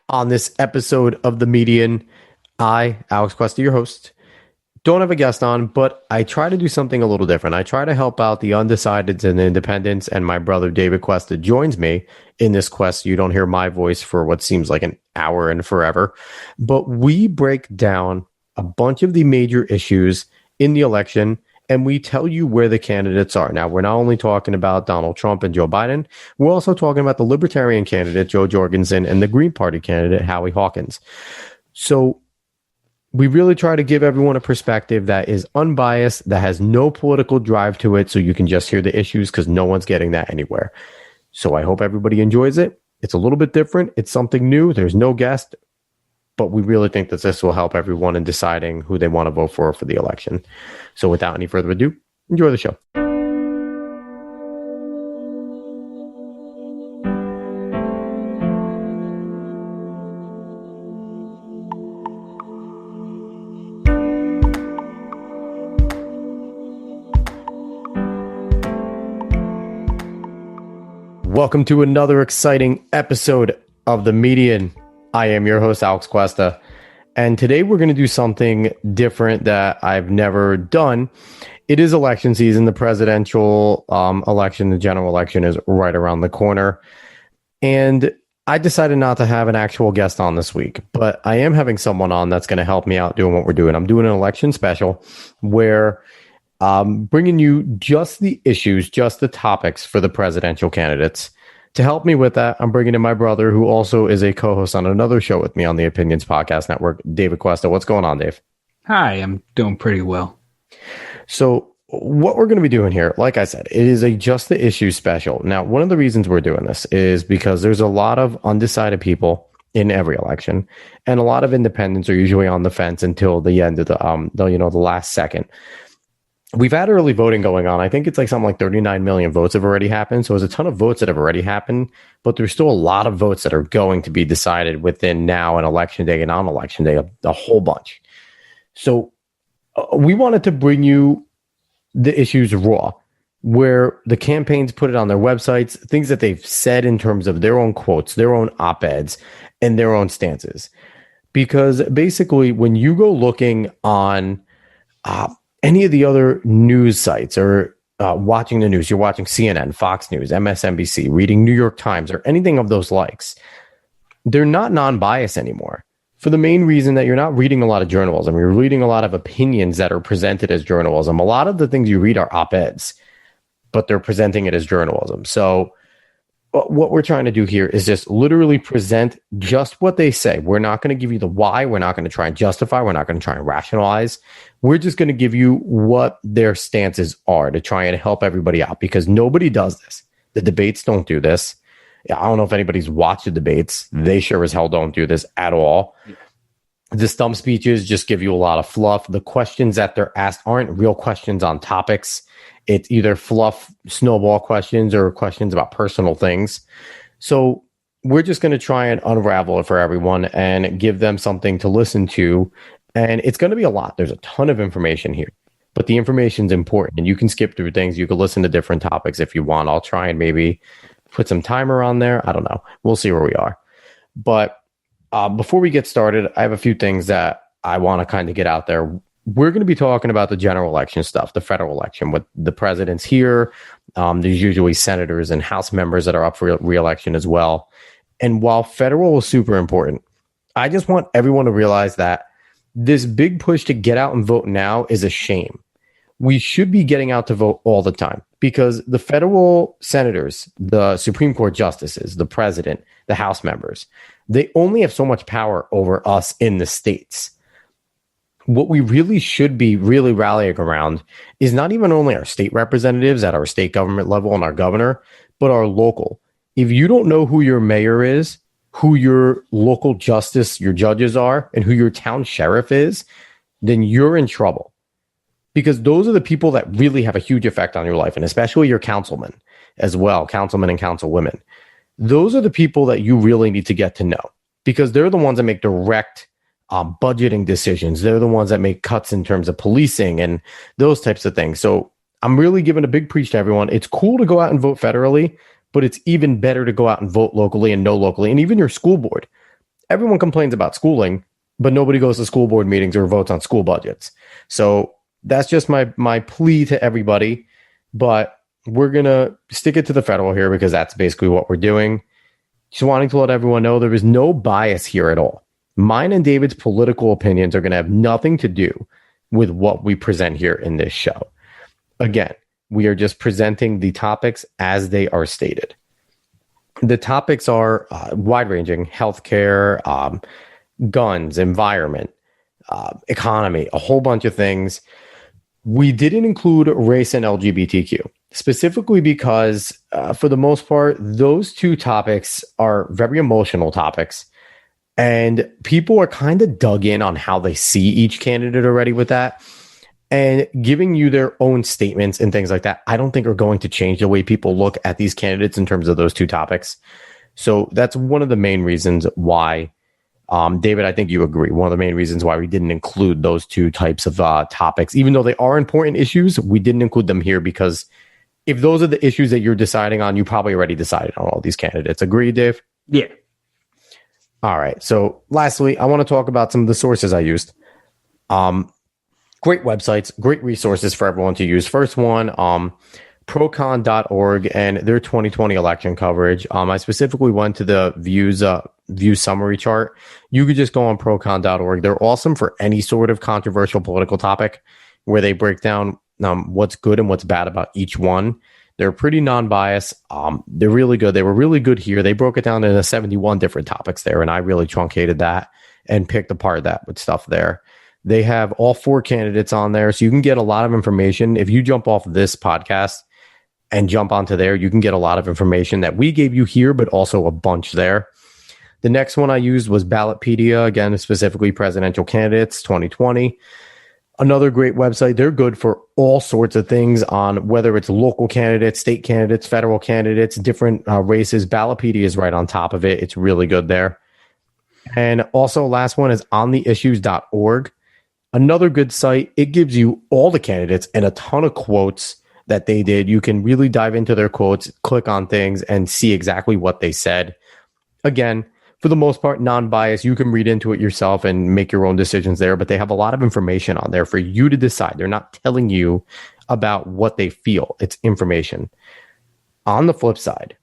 On this episode of The Median, I, Alex Cuesta, your host, don't have a guest on, but I try to do something a little different. I try to help out the undecideds and the independents, and my brother David Cuesta joins me in this quest. You don't hear my voice for what seems like an hour and forever, but we break down a bunch of the major issues in the election, and we tell you where the candidates are. Now, we're not only talking about Donald Trump and Joe Biden, we're also talking about the Libertarian candidate, Joe Jorgensen, and the Green Party candidate, Howie Hawkins. So we really try to give everyone a perspective that is unbiased, that has no political drive to it, so you can just hear the issues because no one's getting that anywhere. So I hope everybody enjoys it. It's a little bit different. It's something new. There's no guest. But we really think that this will help everyone in deciding who they want to vote for the election. So without any further ado, enjoy the show. Welcome to another exciting episode of The Median. I am your host, Alex Cuesta, and today we're going to do something different that I've never done. It is election season. The presidential election, the general election is right around the corner, and I decided not to have an actual guest on this week, but I am having someone on that's going to help me out doing what we're doing. I'm doing an election special where I'm bringing you just the issues, just the topics for the presidential candidates. To help me with that, I'm bringing in my brother, who also is a co-host on another show with me on the Opinions Podcast Network, David Cuesta. What's going on, Dave? Hi, I'm doing pretty well. So what we're going to be doing here, like I said, it is a Just the Issue special. Now, one of the reasons we're doing this is because there's a lot of undecided people in every election, and a lot of independents are usually on the fence until the end of the last second. We've had early voting going on. I think it's like something like 39 million votes have already happened. So there's a ton of votes that have already happened, but there's still a lot of votes that are going to be decided within now and election day and on election day, a whole bunch. So we wanted to bring you the issues raw, where the campaigns put it on their websites, things that they've said in terms of their own quotes, their own op-eds, and their own stances. Because basically, when you go looking on any of the other news sites or watching the news, you're watching CNN, Fox News, MSNBC, reading New York Times, or anything of those likes, they're not non-biased anymore. For the main reason that you're not reading a lot of journalism, you're reading a lot of opinions that are presented as journalism. A lot of the things you read are op-eds, but they're presenting it as journalism. So what we're trying to do here is just literally present just what they say. We're not going to give you the why. We're not going to try and justify. We're not going to try and rationalize. We're just going to give you what their stances are to try and help everybody out, because nobody does this. The debates don't do this. I don't know if anybody's watched the debates. They sure as hell don't do this at all. The stump speeches just give you a lot of fluff. The questions that they're asked aren't real questions on topics. It's either fluff, snowball questions, or questions about personal things. So we're just going to try and unravel it for everyone and give them something to listen to. And it's going to be a lot. There's a ton of information here, but the information's important, and you can skip through things. You can listen to different topics if you want. I'll try and maybe put some timer on there. I don't know. We'll see where we are. But before we get started, I have a few things that I want to kind of get out there. We're going to be talking about the general election stuff, the federal election with the presidents here. There's usually senators and House members that are up for re-election as well. And while federal is super important, I just want everyone to realize that this big push to get out and vote now is a shame. We should be getting out to vote all the time, because the federal senators, the Supreme Court justices, the president, the House members, they only have so much power over us in the states. What we really should be really rallying around is not even only our state representatives at our state government level and our governor, but our local. If you don't know who your mayor is, who your local justice, your judges are, and who your town sheriff is, then you're in trouble. Because those are the people that really have a huge effect on your life, and especially your councilmen as well, councilmen and councilwomen. Those are the people that you really need to get to know, because they're the ones that make direct budgeting decisions. They're the ones that make cuts in terms of policing and those types of things. So I'm really giving a big preach to everyone. It's cool to go out and vote federally, but it's even better to go out and vote locally and know locally, and even your school board. everyone complains about schooling, but nobody goes to school board meetings or votes on school budgets. So that's just my plea to everybody. But we're going to stick it to the federal here because that's basically what we're doing. Just wanting to let everyone know there is no bias here at all. Mine and David's political opinions are going to have nothing to do with what we present here in this show. Again, we are just presenting the topics as they are stated. The topics are wide-ranging: healthcare, guns, environment, economy, a whole bunch of things. We didn't include race and LGBTQ, specifically because, for the most part, those two topics are very emotional topics. And people are kind of dug in on how they see each candidate already with that. And giving you their own statements and things like that, I don't think are going to change the way people look at these candidates in terms of those two topics. So that's one of the main reasons why, David, I think you agree. One of the main reasons why we didn't include those two types of topics, even though they are important issues, we didn't include them here because if those are the issues that you're deciding on, you probably already decided on all these candidates. Agree, Dave? Yeah. All right. So lastly, I want to talk about some of the sources I used. Great websites, great resources for everyone to use. First one, procon.org and their 2020 election coverage. I specifically went to the view summary chart. You could just go on procon.org. They're awesome for any sort of controversial political topic where they break down what's good and what's bad about each one. They're pretty non-biased. They're really good. They were really good here. They broke it down into 71 different topics there, and I really truncated that and picked apart that with stuff there. They have all 4 candidates on there, so you can get a lot of information. If you jump off this podcast and jump onto there, you can get a lot of information that we gave you here, but also a bunch there. The next one I used was Ballotpedia, again, specifically presidential candidates 2020. Another great website. They're good for all sorts of things on whether it's local candidates, state candidates, federal candidates, different races. Ballotpedia is right on top of it. It's really good there. And also, last one is ontheissues.org. Another good site. It gives you all the candidates and a ton of quotes that they did. You can really dive into their quotes, click on things, and see exactly what they said. Again, for the most part, non-biased. You can read into it yourself and make your own decisions there, but they have a lot of information on there for you to decide. They're not telling you about what they feel. It's information. On the flip side,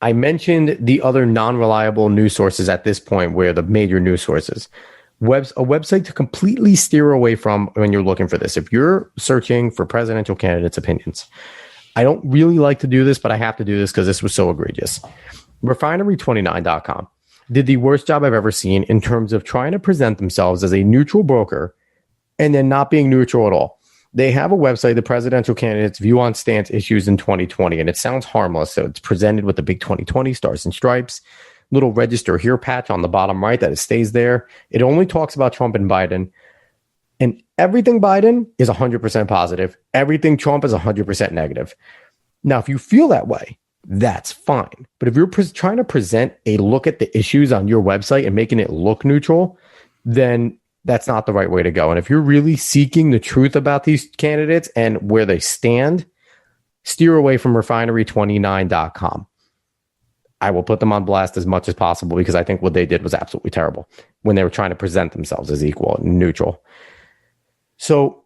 I mentioned the other non-reliable news sources at this point where the major news sources. A website to completely steer away from when you're looking for this. If you're searching for presidential candidates' opinions, I don't really like to do this, but I have to do this because this was so egregious. Refinery29.com did the worst job I've ever seen in terms of trying to present themselves as a neutral broker and then not being neutral at all. They have a website, the presidential candidates' view on stance issues in 2020, and it sounds harmless. So it's presented with the big 2020 stars and stripes, little register here patch on the bottom right that it stays there. It only talks about Trump and Biden. And everything Biden is 100% positive. Everything Trump is 100% negative. Now, if you feel that way, that's fine. But if you're trying to present a look at the issues on your website and making it look neutral, then that's not the right way to go. And if you're really seeking the truth about these candidates and where they stand, steer away from refinery29.com. I will put them on blast as much as possible because I think what they did was absolutely terrible when they were trying to present themselves as equal and neutral. So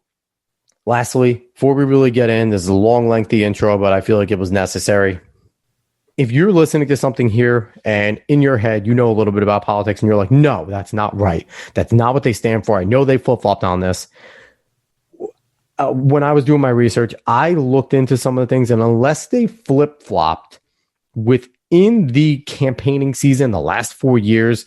lastly, before we really get in, this is a long, lengthy intro, but I feel like it was necessary. If you're listening to something here and in your head, you know a little bit about politics and you're like, no, that's not right. That's not what they stand for. I know they flip-flopped on this. When I was doing my research, I looked into some of the things, and unless they flip-flopped within the campaigning season, the last 4 years,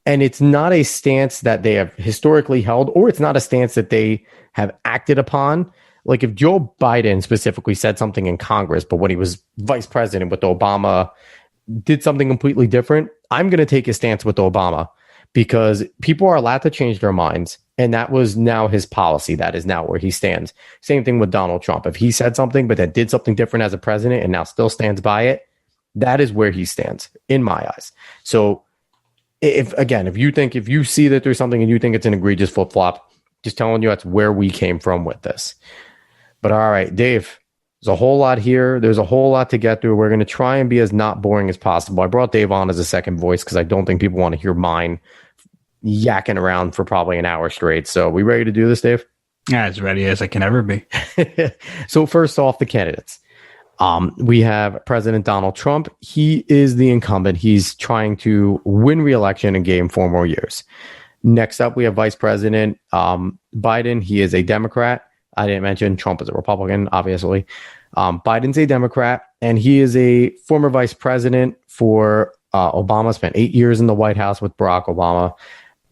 and it's not a stance that they have historically held, or it's not a stance that they have acted upon. Like if Joe Biden specifically said something in Congress, but when he was vice president with Obama, did something completely different, I'm going to take a stance with Obama because people are allowed to change their minds. And that was now his policy. That is now where he stands. Same thing with Donald Trump. If he said something, but then did something different as a president and now still stands by it, that is where he stands in my eyes. So if you see that there's something and you think it's an egregious flip-flop, just telling you that's where we came from with this. But all right, Dave, There's a whole lot here. There's a whole lot to get through. We're going to try and be as not boring as possible. I brought Dave on as a second voice because I don't think people want to hear mine yakking around for probably an hour straight. So we ready to do this, Dave? Yeah, as ready as I can ever be. So first off, the candidates. We have President Donald Trump. He is the incumbent. He's trying to win re-election and gain 4 more years. Next up, we have Vice President Biden. He is a Democrat. I didn't mention Trump is a Republican, obviously. Biden's a Democrat, and he is a former vice president for Obama, spent 8 years in the White House with Barack Obama,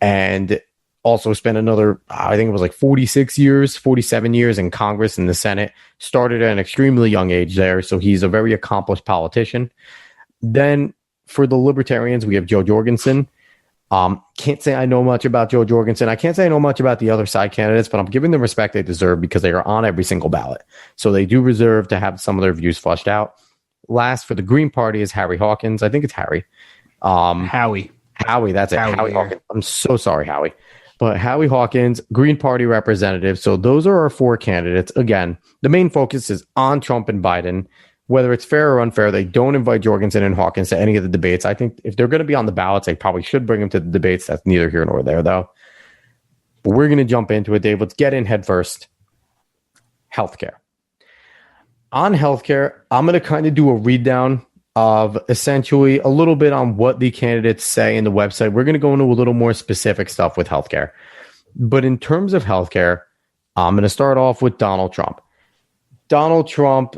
and also spent another, I think it was like 47 years in Congress and the Senate. Started at an extremely young age there, so he's a very accomplished politician. Then for the Libertarians, we have Joe Jorgensen. Can't say I know much about Joe Jorgensen. I can't say I know much about the other side candidates, but I'm giving them respect they deserve because they are on every single ballot. So they do deserve to have some of their views flushed out. Last for the Green Party is Howie Hawkins. I think it's Harry. Howie, that's it. Howie Hawkins. I'm so sorry, Howie. But Howie Hawkins, Green Party representative. So those are our 4 candidates. Again, the main focus is on Trump and Biden. Whether it's fair or unfair, they don't invite Jorgensen and Hawkins to any of the debates. I think if they're going to be on the ballots, they probably should bring them to the debates. That's neither here nor there, though. But we're going to jump into it, Dave. Let's get in head first. Healthcare. On healthcare, I'm going to kind of do a read down of essentially a little bit on what the candidates say in the website. We're going to go into a little more specific stuff with healthcare. But in terms of healthcare, I'm going to start off with Donald Trump. Donald Trump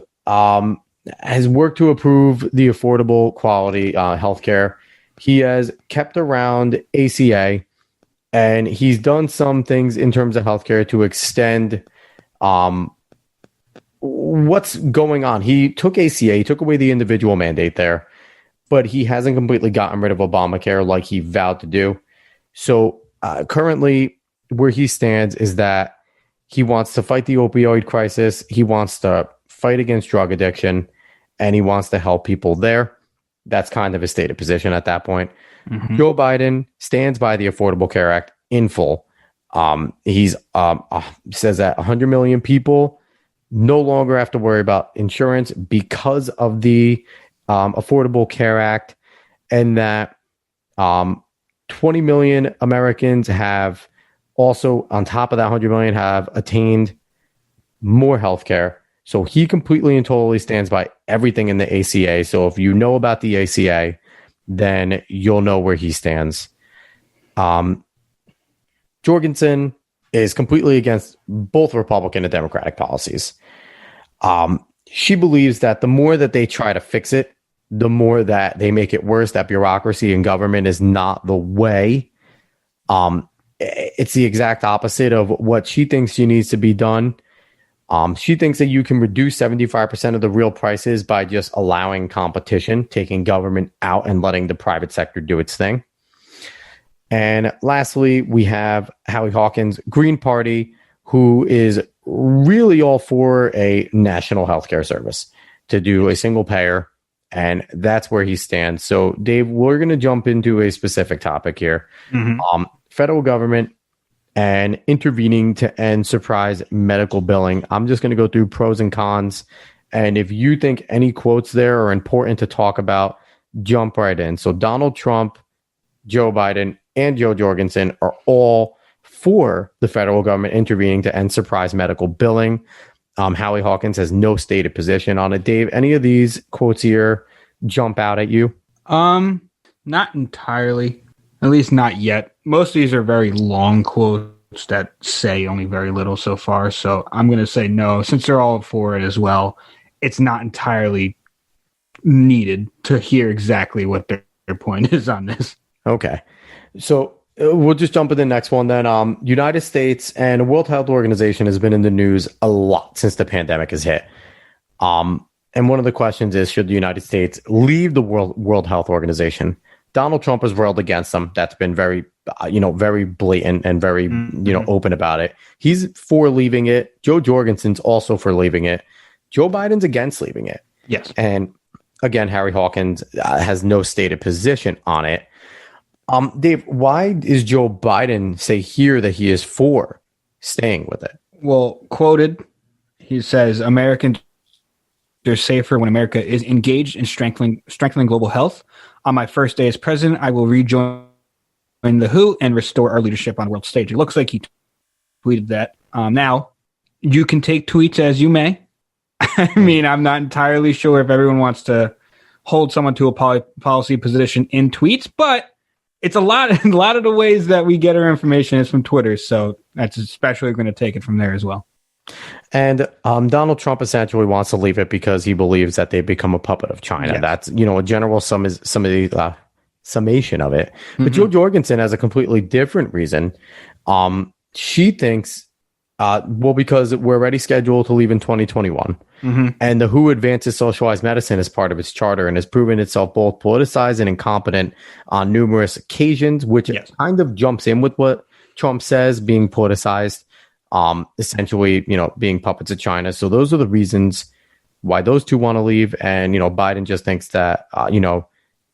has worked to approve the affordable quality healthcare. He has kept around ACA, and he's done some things in terms of healthcare to extend what's going on. He took ACA, he took away the individual mandate there, but he hasn't completely gotten rid of Obamacare like he vowed to do. So currently where he stands is that he wants to fight the opioid crisis. He wants to fight against drug addiction, and he wants to help people there. That's kind of his stated position at that point. Mm-hmm. Joe Biden stands by the Affordable Care Act in full. He's says that 100 million people no longer have to worry about insurance because of the Affordable Care Act, and that 20 million Americans have also, on top of that 100 million, have attained more health care. So he completely and totally stands by everything in the ACA. So if you know about the ACA, then you'll know where he stands. Jorgensen is completely against both Republican and Democratic policies. She believes that the more that they try to fix it, the more that they make it worse, that bureaucracy and government is not the way. It's the exact opposite of what she thinks needs to be done. She thinks that you can reduce 75% of the real prices by just allowing competition, taking government out and letting the private sector do its thing. And lastly, we have Howie Hawkins, Green Party, who is really all for a national healthcare service to do a single payer. And that's where he stands. So, Dave, we're going to jump into a specific topic here. Mm-hmm. Federal government and intervening to end surprise medical billing. I'm just going to go through pros and cons. And if you think any quotes there are important to talk about, jump right in. So Donald Trump, Joe Biden, and Joe Jorgensen are all for the federal government intervening to end surprise medical billing. Howie Hawkins has no stated position on it. Dave, any of these quotes here jump out at you? Not entirely. At least not yet. Most of these are very long quotes that say only very little so far. So I'm going to say no. Since they're all for it as well, it's not entirely needed to hear exactly what their point is on this. Okay. So we'll just jump to the next one then. United States and the World Health Organization has been in the news a lot since the pandemic has hit. And one of the questions is, should the United States leave the World Health Organization? Donald Trump has railed against them. That's been very, very blatant and very, open about it. He's for leaving it. Joe Jorgensen's also for leaving it. Joe Biden's against leaving it. Yes. And again, Howie Hawkins has no stated position on it. Dave, why does Joe Biden say here that he is for staying with it? Well, quoted, he says, Americans safer when America is engaged in strengthening global health. On my first day as president, I will rejoin the WHO and restore our leadership on world stage. It looks like he tweeted that. Now, you can take tweets as you may. I mean, I'm not entirely sure if everyone wants to hold someone to a policy position in tweets, but it's a lot of the ways that we get our information is from Twitter. So that's especially going to take it from there as well. And Donald Trump essentially wants to leave it because he believes that they've become a puppet of China. Yes. That's, a general summation of it. But Jo Jorgensen has a completely different reason. She thinks, because we're already scheduled to leave in 2021. And the WHO advances socialized medicine as part of its charter and has proven itself both politicized and incompetent on numerous occasions, which kind of jumps in with what Trump says, being politicized. Essentially, being puppets of China. So those are the reasons why those two want to leave. And, Biden just thinks that,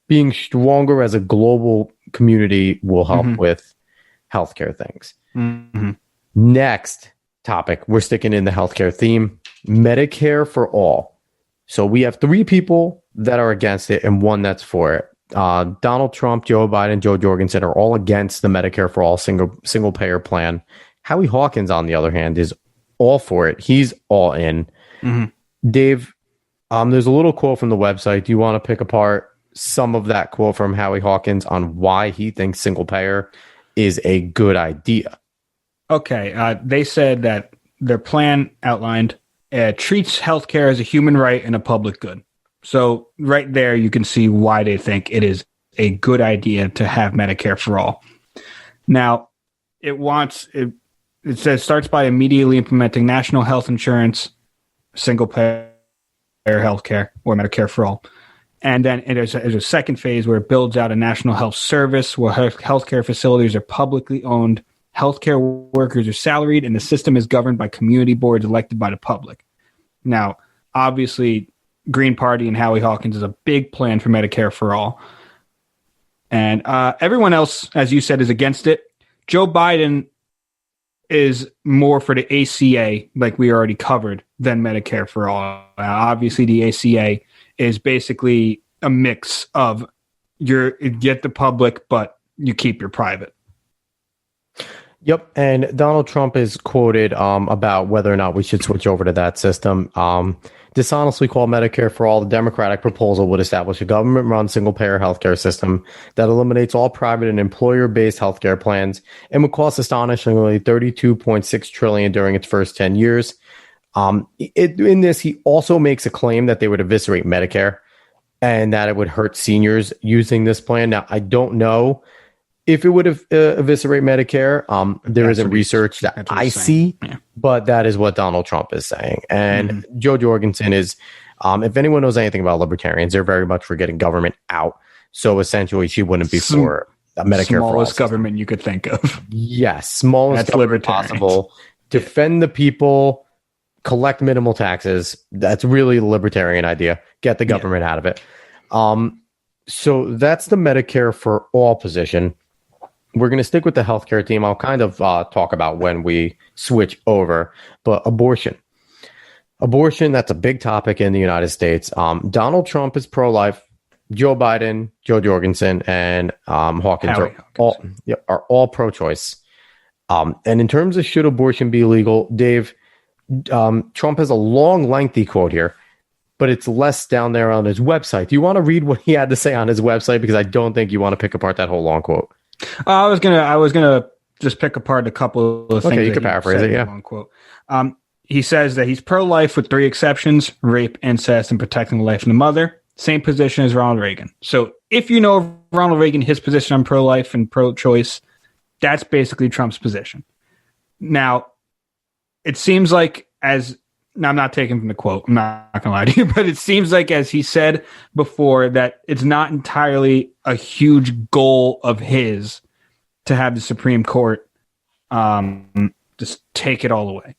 being stronger as a global community will help with healthcare things. Next topic, we're sticking in the healthcare theme, Medicare for all. So we have 3 people that are against it and 1 that's for it. Donald Trump, Joe Biden, Jo Jorgensen are all against the Medicare for all single payer plan. Howie Hawkins, on the other hand, is all for it. He's all in. Dave, there's a little quote from the website. Do you want to pick apart some of that quote from Howie Hawkins on why he thinks single payer is a good idea? Okay. They said that their plan outlined treats healthcare as a human right and a public good. So right there, you can see why they think it is a good idea to have Medicare for all. Now, it says starts by immediately implementing national health insurance, single payer healthcare, or Medicare for all. And then there's a second phase where it builds out a national health service where healthcare facilities are publicly owned, healthcare workers are salaried, and the system is governed by community boards elected by the public. Now, obviously, Green Party and Howie Hawkins is a big plan for Medicare for all. And everyone else, as you said, is against it. Joe Biden is more for the ACA, like we already covered, than Medicare for all. Obviously, the ACA is basically a mix of you get the public, but you keep your private. Yep, and Donald Trump is quoted about whether or not we should switch over to that system. Dishonestly called Medicare for all, the Democratic proposal would establish a government-run single-payer healthcare system that eliminates all private and employer-based healthcare plans and would cost astonishingly $32.6 trillion during its first 10 years. In this, he also makes a claim that they would eviscerate Medicare and that it would hurt seniors using this plan. Now, I don't know if it would eviscerate Medicare. There isn't research that I see, but that is what Donald Trump is saying. And Jo Jorgensen is, if anyone knows anything about libertarians, they're very much for getting government out. So essentially, she wouldn't be for a Medicare for all. Smallest government you could think of. Yes, smallest government possible. Defend the people, collect minimal taxes. That's really the libertarian idea. Get the government out of it. So that's the Medicare for all position. We're going to stick with the healthcare team. I'll kind of talk about when we switch over, but abortion, that's a big topic in the United States. Donald Trump is pro-life. Joe Biden, Jo Jorgensen, and Hawkins are all pro-choice. And in terms of should abortion be legal, Dave, Trump has a long, lengthy quote here, but it's less down there on his website. Do you want to read what he had to say on his website? Because I don't think you want to pick apart that whole long quote. I was gonna just pick apart a couple of things. Okay, you can paraphrase it. Yeah. Long quote. He says that he's pro-life with 3 exceptions: rape, incest, and protecting the life of the mother. Same position as Ronald Reagan. So if you know Ronald Reagan, his position on pro-life and pro-choice, that's basically Trump's position. Now, it seems like now I'm not taking from the quote, I'm not going to lie to you, but it seems like, as he said before, that it's not entirely a huge goal of his to have the Supreme Court just take it all away.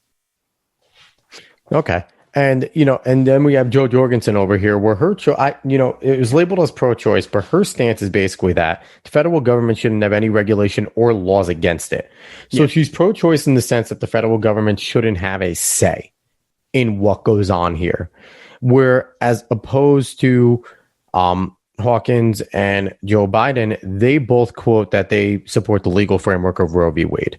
Okay. And, and then we have Jo Jorgensen over here where her, it was labeled as pro-choice, but her stance is basically that the federal government shouldn't have any regulation or laws against it. So she's pro-choice in the sense that the federal government shouldn't have a say in what goes on here. where as opposed to Hawkins and Joe Biden, they both quote that they support the legal framework of Roe v. Wade.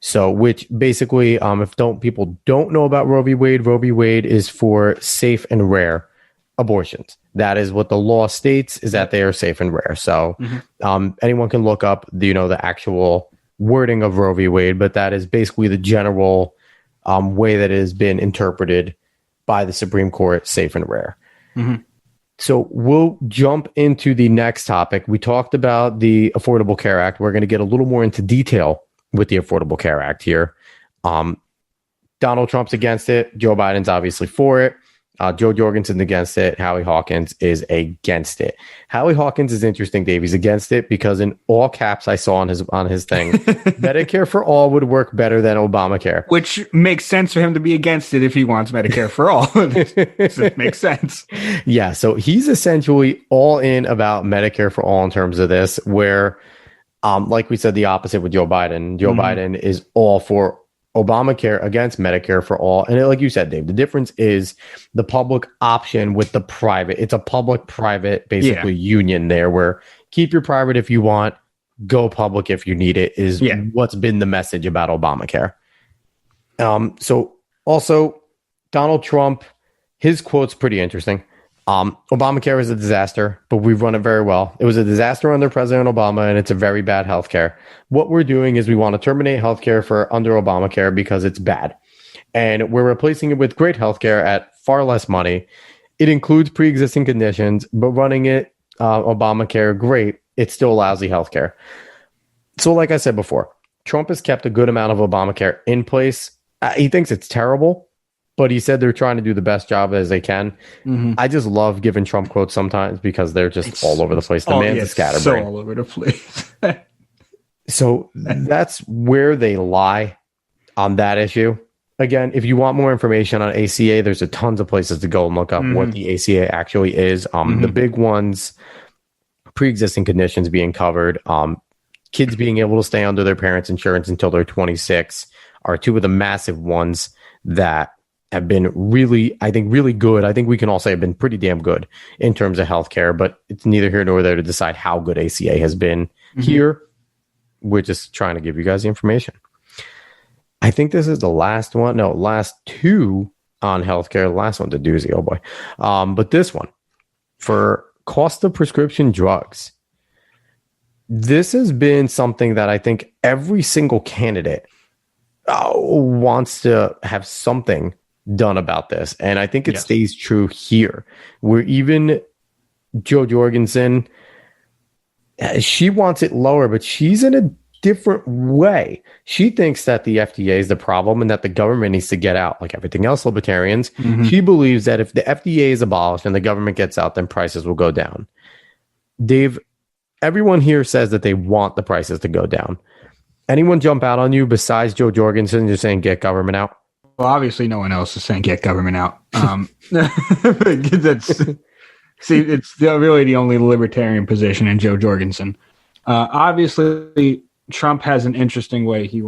So, which basically, if people don't know about Roe v. Wade is for safe and rare abortions. That is what the law states, is that they are safe and rare. So, anyone can look up the actual wording of Roe v. Wade, but that is basically the general way that it has been interpreted by the Supreme Court, safe and rare. So we'll jump into the next topic. We talked about the Affordable Care Act. We're going to get a little more into detail with the Affordable Care Act here. Donald Trump's against it. Joe Biden's obviously for it. Joe Jorgensen's against it. Howie Hawkins is against it. Howie Hawkins is interesting, Dave. He's against it because in all caps I saw on his thing, Medicare for all would work better than Obamacare. Which makes sense for him to be against it if he wants Medicare for all. It makes sense. Yeah, so he's essentially all in about Medicare for all in terms of this, where, like we said, the opposite with Joe Biden. Joe Biden is all for Obamacare against Medicare for all. And like you said, Dave, the difference is the public option with the private. It's a public-private, basically, union there where keep your private if you want, go public if you need it, is what's been the message about Obamacare. So also, Donald Trump, his quote's pretty interesting. Obamacare is a disaster, but we've run it very well. It was a disaster under President Obama, and it's a very bad healthcare. What we're doing is we want to terminate healthcare for under Obamacare because it's bad. And we're replacing it with great healthcare at far less money. It includes pre-existing conditions, but running it, Obamacare, great. It's still lousy healthcare. So like I said before, Trump has kept a good amount of Obamacare in place. He thinks it's terrible, but he said they're trying to do the best job as they can. I just love giving Trump quotes sometimes because they're just all over the place. The man's a scatterbrain. So all over the place. So that's where they lie on that issue. Again, if you want more information on ACA, there's a tons of places to go and look up what the ACA actually is. The big ones, pre-existing conditions being covered, kids being able to stay under their parents' insurance until they're 26 are two of the massive ones that have been really, I think, really good. I think we can all say have been pretty damn good in terms of healthcare, but it's neither here nor there to decide how good ACA has been here. We're just trying to give you guys the information. I think this is the last one. No, last two on healthcare. The last one's a doozy. Oh boy. But this one for cost of prescription drugs. This has been something that I think every single candidate wants to have something done about this. And I think it stays true here, where even Joe Jorgensen, she wants it lower, but she's in a different way. She thinks that the FDA is the problem and that the government needs to get out, like everything else libertarians. She believes that if the FDA is abolished and the government gets out, then prices will go down. Dave, everyone here says that they want the prices to go down. Anyone jump out on you besides Joe Jorgensen just saying get government out? Well, obviously no one else is saying get government out. It's really the only libertarian position in Joe Jorgensen. Obviously, Trump has an interesting way he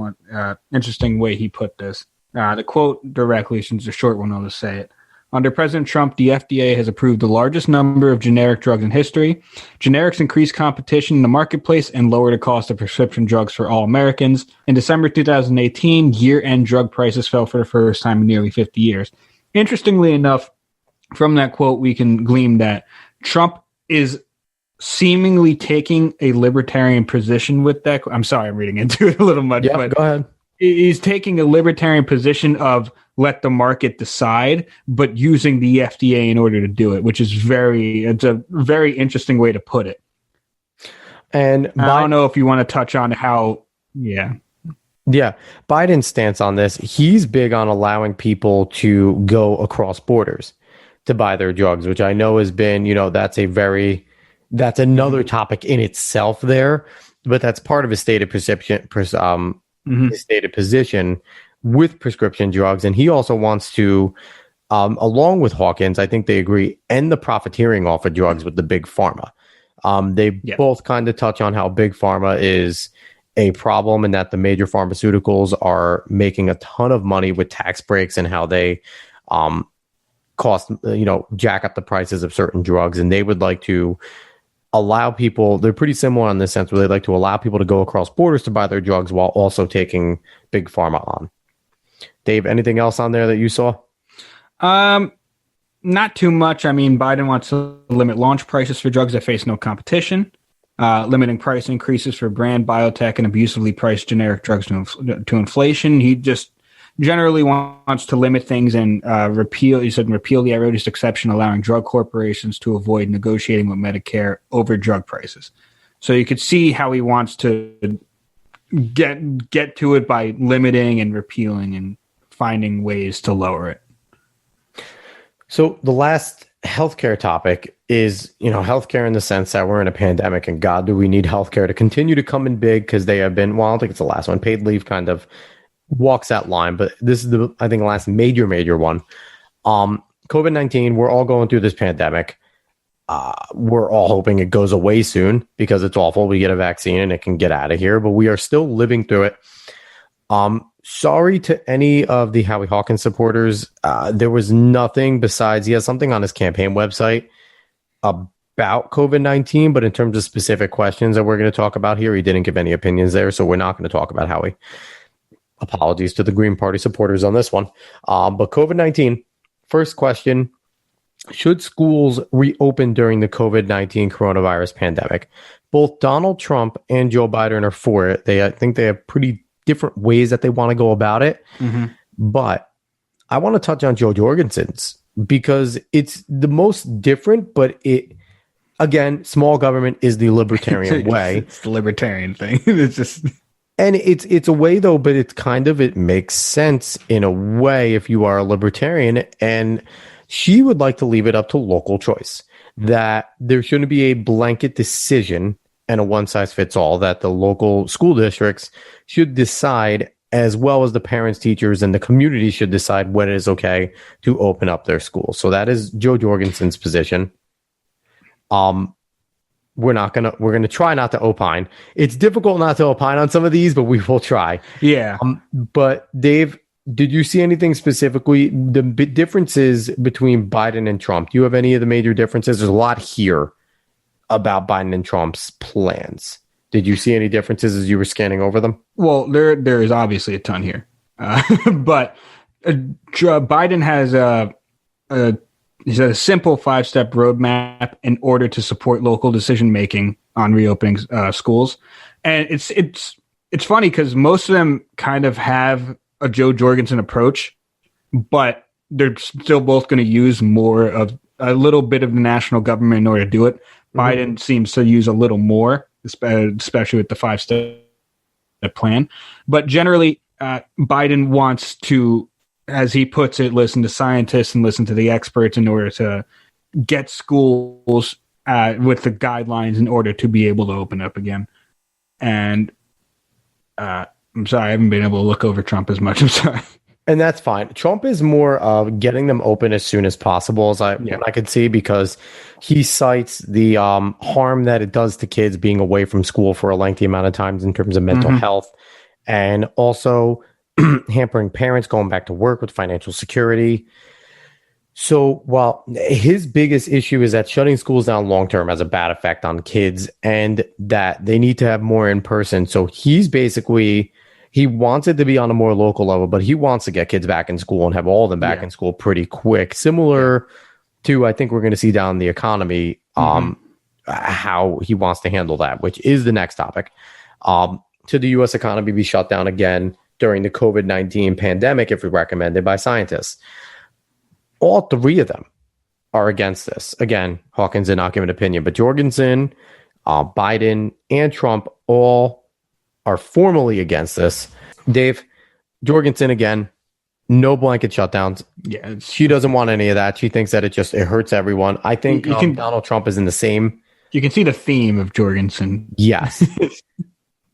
put this. The quote directly, since it's a short one, I'll just say it. Under President Trump, the FDA has approved the largest number of generic drugs in history. Generics increase competition in the marketplace and lower the cost of prescription drugs for all Americans. In December 2018, year-end drug prices fell for the first time in nearly 50 years. Interestingly enough, from that quote, we can glean that Trump is seemingly taking a libertarian position with that. I'm sorry, I'm reading into it a little much. Yeah, go ahead. He's taking a libertarian position of let the market decide, but using the FDA in order to do it, which is it's a very interesting way to put it. And I don't know if you want to touch on how, Yeah, Biden's stance on this, he's big on allowing people to go across borders to buy their drugs, which I know has been, that's another topic in itself there, but that's part of his stated perception, his stated position with prescription drugs. And he also wants to, along with Hawkins, I think they agree, end the profiteering off of drugs with the big pharma. They both kind of touch on how big pharma is a problem and that the major pharmaceuticals are making a ton of money with tax breaks and how they jack up the prices of certain drugs, and they would like to allow people. They're pretty similar in this sense, where they like to allow people to go across borders to buy their drugs while also taking big pharma on. Dave, anything else on there that you saw? Not too much. I mean, Biden wants to limit launch prices for drugs that face no competition, limiting price increases for brand, biotech, and abusively priced generic drugs to inflation. He just generally wants to limit things and repeal the outrageous exception allowing drug corporations to avoid negotiating with Medicare over drug prices. So you could see how he wants to get to it by limiting and repealing and finding ways to lower it. So the last healthcare topic is, healthcare in the sense that we're in a pandemic, and God, do we need healthcare to continue to come in big, because they have been, well, I don't think it's the last one. Paid leave kind of walks that line, but this is the last major one. COVID-19, we're all going through this pandemic. We're all hoping it goes away soon, because it's awful. We get a vaccine and it can get out of here, but we are still living through it. Sorry to any of the Howie Hawkins supporters. There was nothing besides, he has something on his campaign website about COVID-19, but in terms of specific questions that we're going to talk about here, he didn't give any opinions there, so we're not going to talk about Howie. Apologies to the Green Party supporters on this one. But COVID-19, first question, should schools reopen during the COVID-19 coronavirus pandemic? Both Donald Trump and Joe Biden are for it. I think they have pretty different ways that they want to go about it. Mm-hmm. But I want to touch on Joe Jorgensen's, because it's the most different, but again, small government is the libertarian way. It's the libertarian thing. It's just... And it's a way, though, but it makes sense in a way if you are a libertarian. And she would like to leave it up to local choice, that there shouldn't be a blanket decision and a one size fits all, that the local school districts should decide, as well as the parents, teachers, and the community should decide when it is okay to open up their schools. So that is Joe Jorgensen's position. We're going to try not to opine. It's difficult not to opine on some of these, but we will try. Yeah. But Dave, did you see anything specifically, the differences between Biden and Trump? Do you have any of the major differences? There's a lot here about Biden and Trump's plans. Did you see any differences as you were scanning over them? Well, there is obviously a ton here. But Biden has a simple 5-step roadmap in order to support local decision-making on reopening schools. And it's funny because most of them kind of have a Joe Jorgensen approach, but they're still both going to use a little bit of the national government in order to do it. Biden seems to use a little more, especially with the 5-step plan. But generally, Biden wants to, as he puts it, listen to scientists and listen to the experts in order to get schools with the guidelines in order to be able to open up again. And I'm sorry, I haven't been able to look over Trump as much. I'm sorry. And that's fine. Trump is more of getting them open as soon as possible, as I could see, because he cites the harm that it does to kids being away from school for a lengthy amount of times in terms of mental health, and also hampering parents going back to work with financial security. So while his biggest issue is that shutting schools down long term has a bad effect on kids and that they need to have more in person. So he's basically... he wants it to be on a more local level, but he wants to get kids back in school and have all of them back in school pretty quick. Similar to, I think we're going to see down the economy, how he wants to handle that, which is the next topic. Should the U.S. economy be shut down again during the COVID-19 pandemic if recommended by scientists? All three of them are against this. Again, Hawkins did not give an opinion, but Jorgensen, Biden, and Trump all are formally against this. Dave, Jorgensen, again, no blanket shutdowns. Yeah, she doesn't want any of that. She thinks that it hurts everyone. I think Donald Trump is in the same. You can see the theme of Jorgensen. Yes.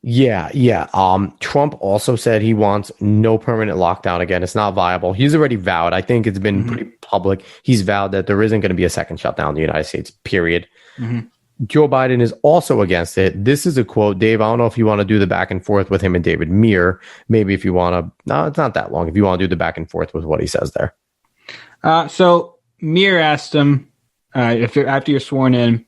Yeah. Trump also said he wants no permanent lockdown again. It's not viable. He's already vowed. I think it's been pretty public. He's vowed that there isn't going to be a second shutdown in the United States, period. Joe Biden is also against it. This is a quote. Dave, I don't know if you want to do the back and forth with him and David Muir. Maybe if you want to, no, it's not that long. If you want to do the back and forth with what he says there. So Mir asked him if after you're sworn in,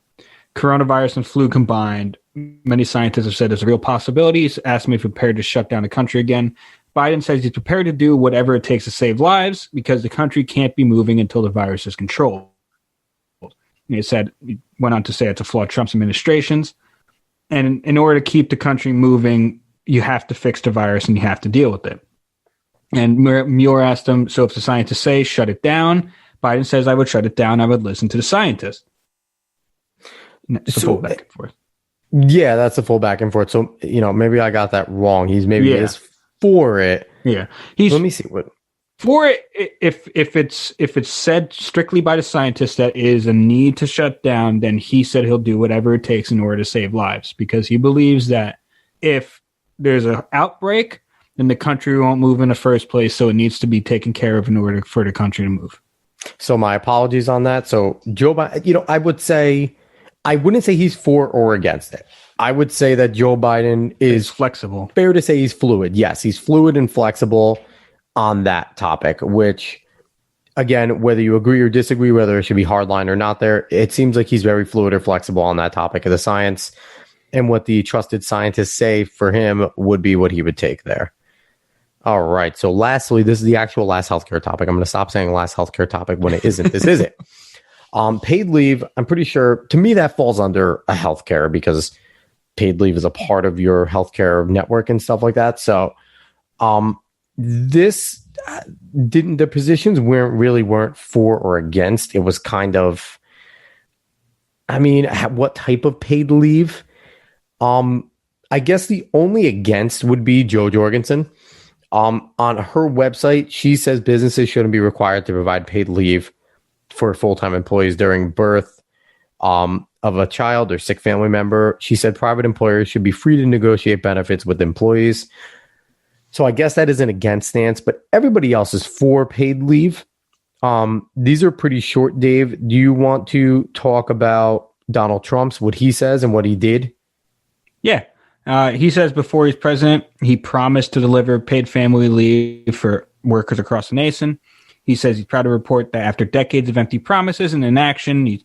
coronavirus and flu combined, many scientists have said there's a real possibility. He's asked him if he's prepared to shut down the country again. Biden says he's prepared to do whatever it takes to save lives because the country can't be moving until the virus is controlled. He went on to say it's a flaw of Trump's administrations. And in order to keep the country moving, you have to fix the virus and you have to deal with it. And Muir asked him, so if the scientists say shut it down, Biden says I would shut it down. I would listen to the scientists. It's a full back and forth. Yeah, that's a full back and forth. So, maybe I got that wrong. He's maybe is for it. Yeah. Let me see what. For it, if it's said strictly by the scientists that is a need to shut down, then he said he'll do whatever it takes in order to save lives because he believes that if there's an outbreak, then the country won't move in the first place. So it needs to be taken care of in order for the country to move. So my apologies on that. So Joe Biden, I wouldn't say he's for or against it. I would say that Joe Biden is flexible. Fair to say he's fluid. Yes, he's fluid and flexible on that topic, which, again, whether you agree or disagree, whether it should be hardline or not there, it seems like he's very fluid or flexible on that topic of the science. And what the trusted scientists say for him would be what he would take there. All right. So lastly, this is the actual last healthcare topic. I'm going to stop saying last healthcare topic when it isn't. This is it. Paid leave, I'm pretty sure, to me, that falls under a healthcare because paid leave is a part of your healthcare network and stuff like that. So the positions weren't for or against. It was kind of, what type of paid leave? I guess the only against would be Jo Jorgensen. On her website, she says businesses shouldn't be required to provide paid leave for full-time employees during birth of a child or sick family member. She said private employers should be free to negotiate benefits with employees. So I guess that is an against stance, but everybody else is for paid leave. These are pretty short, Dave. Do you want to talk about Donald Trump's, what he says and what he did? Yeah. He says before he's president, he promised to deliver paid family leave for workers across the nation. He says he's proud to report that after decades of empty promises and inaction,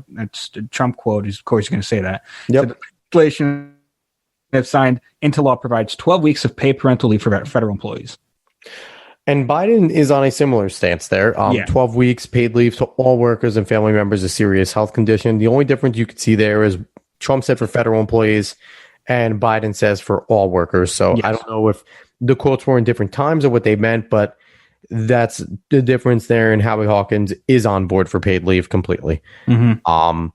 that's the Trump quote. Of course, he's going to say that. Yep. So the legislation that's signed into law provides 12 weeks of paid parental leave for federal employees. And Biden is on a similar stance there. 12 weeks paid leave to all workers and family members of serious health condition. The only difference you could see there is Trump said for federal employees and Biden says for all workers. So yes. I don't know if the quotes were in different times or what they meant, but that's the difference there. And Howie Hawkins is on board for paid leave completely. Mm-hmm.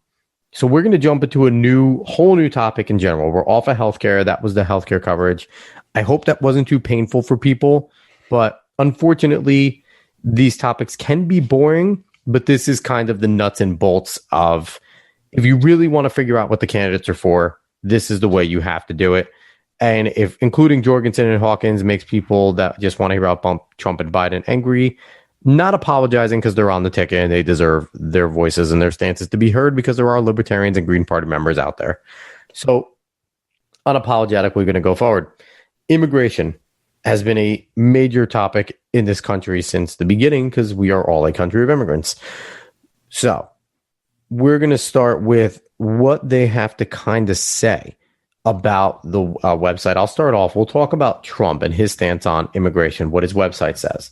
So we're going to jump into a whole new topic in general. We're off of healthcare. That was the healthcare coverage. I hope that wasn't too painful for people, but unfortunately, these topics can be boring, but this is kind of the nuts and bolts of if you really want to figure out what the candidates are for, this is the way you have to do it. And if including Jorgensen and Hawkins makes people that just want to hear about Trump and Biden angry, not apologizing because they're on the ticket and they deserve their voices and their stances to be heard because there are libertarians and Green Party members out there. So unapologetically going to go forward. Immigration has been a major topic in this country since the beginning because we are all a country of immigrants. So we're going to start with what they have to kind of say about the website. I'll start off. We'll talk about Trump and his stance on immigration, what his website says.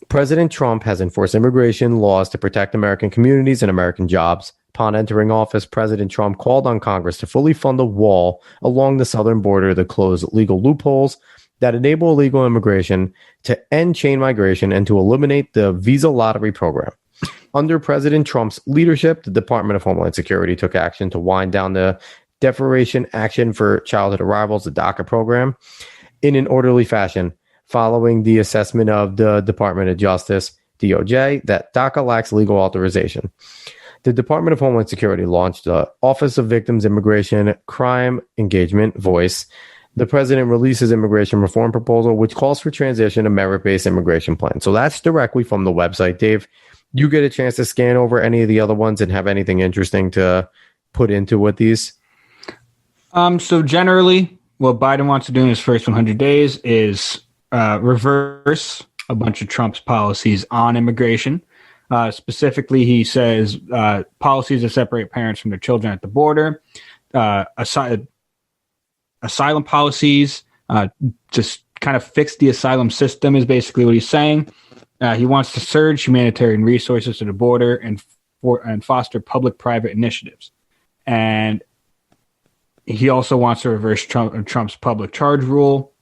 President Trump has enforced immigration laws to protect American communities and American jobs. Upon entering office, President Trump called on Congress to fully fund a wall along the southern border to close legal loopholes that enable illegal immigration, to end chain migration, and to eliminate the visa lottery program. Under President Trump's leadership, the Department of Homeland Security took action to wind down the Deferration Action for Childhood Arrivals, the DACA program, in an orderly fashion, following the assessment of the Department of Justice, DOJ, that DACA lacks legal authorization. The Department of Homeland Security launched the Office of Victims Immigration Crime Engagement, VOICE. The president releases immigration reform proposal, which calls for transition to merit-based immigration plan. So that's directly from the website. Dave, you get a chance to scan over any of the other ones and have anything interesting to put into with these? So generally, what Biden wants to do in his first 100 days is reverse a bunch of Trump's policies on immigration. Specifically, he says policies that separate parents from their children at the border, asylum policies, just kind of fix the asylum system is basically what he's saying. He wants to surge humanitarian resources to the border and foster public-private initiatives. And he also wants to reverse Trump's public charge rule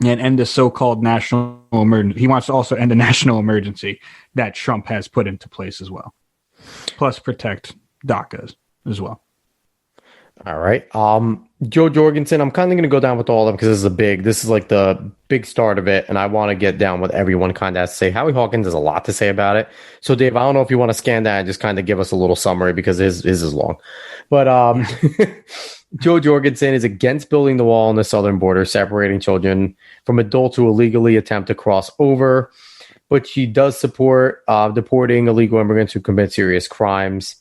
and end the so-called national emergency. He wants to also end the national emergency that Trump has put into place as well. Plus protect DACA as well. All right. Joe Jorgensen, I'm kind of going to go down with all of them because this is like the big start of it. And I want to get down with everyone kind of has to say. Howie Hawkins has a lot to say about it. So Dave, I don't know if you want to scan that and just kind of give us a little summary because his is long. But Joe Jorgensen is against building the wall on the southern border, separating children from adults who illegally attempt to cross over. But she does support deporting illegal immigrants who commit serious crimes.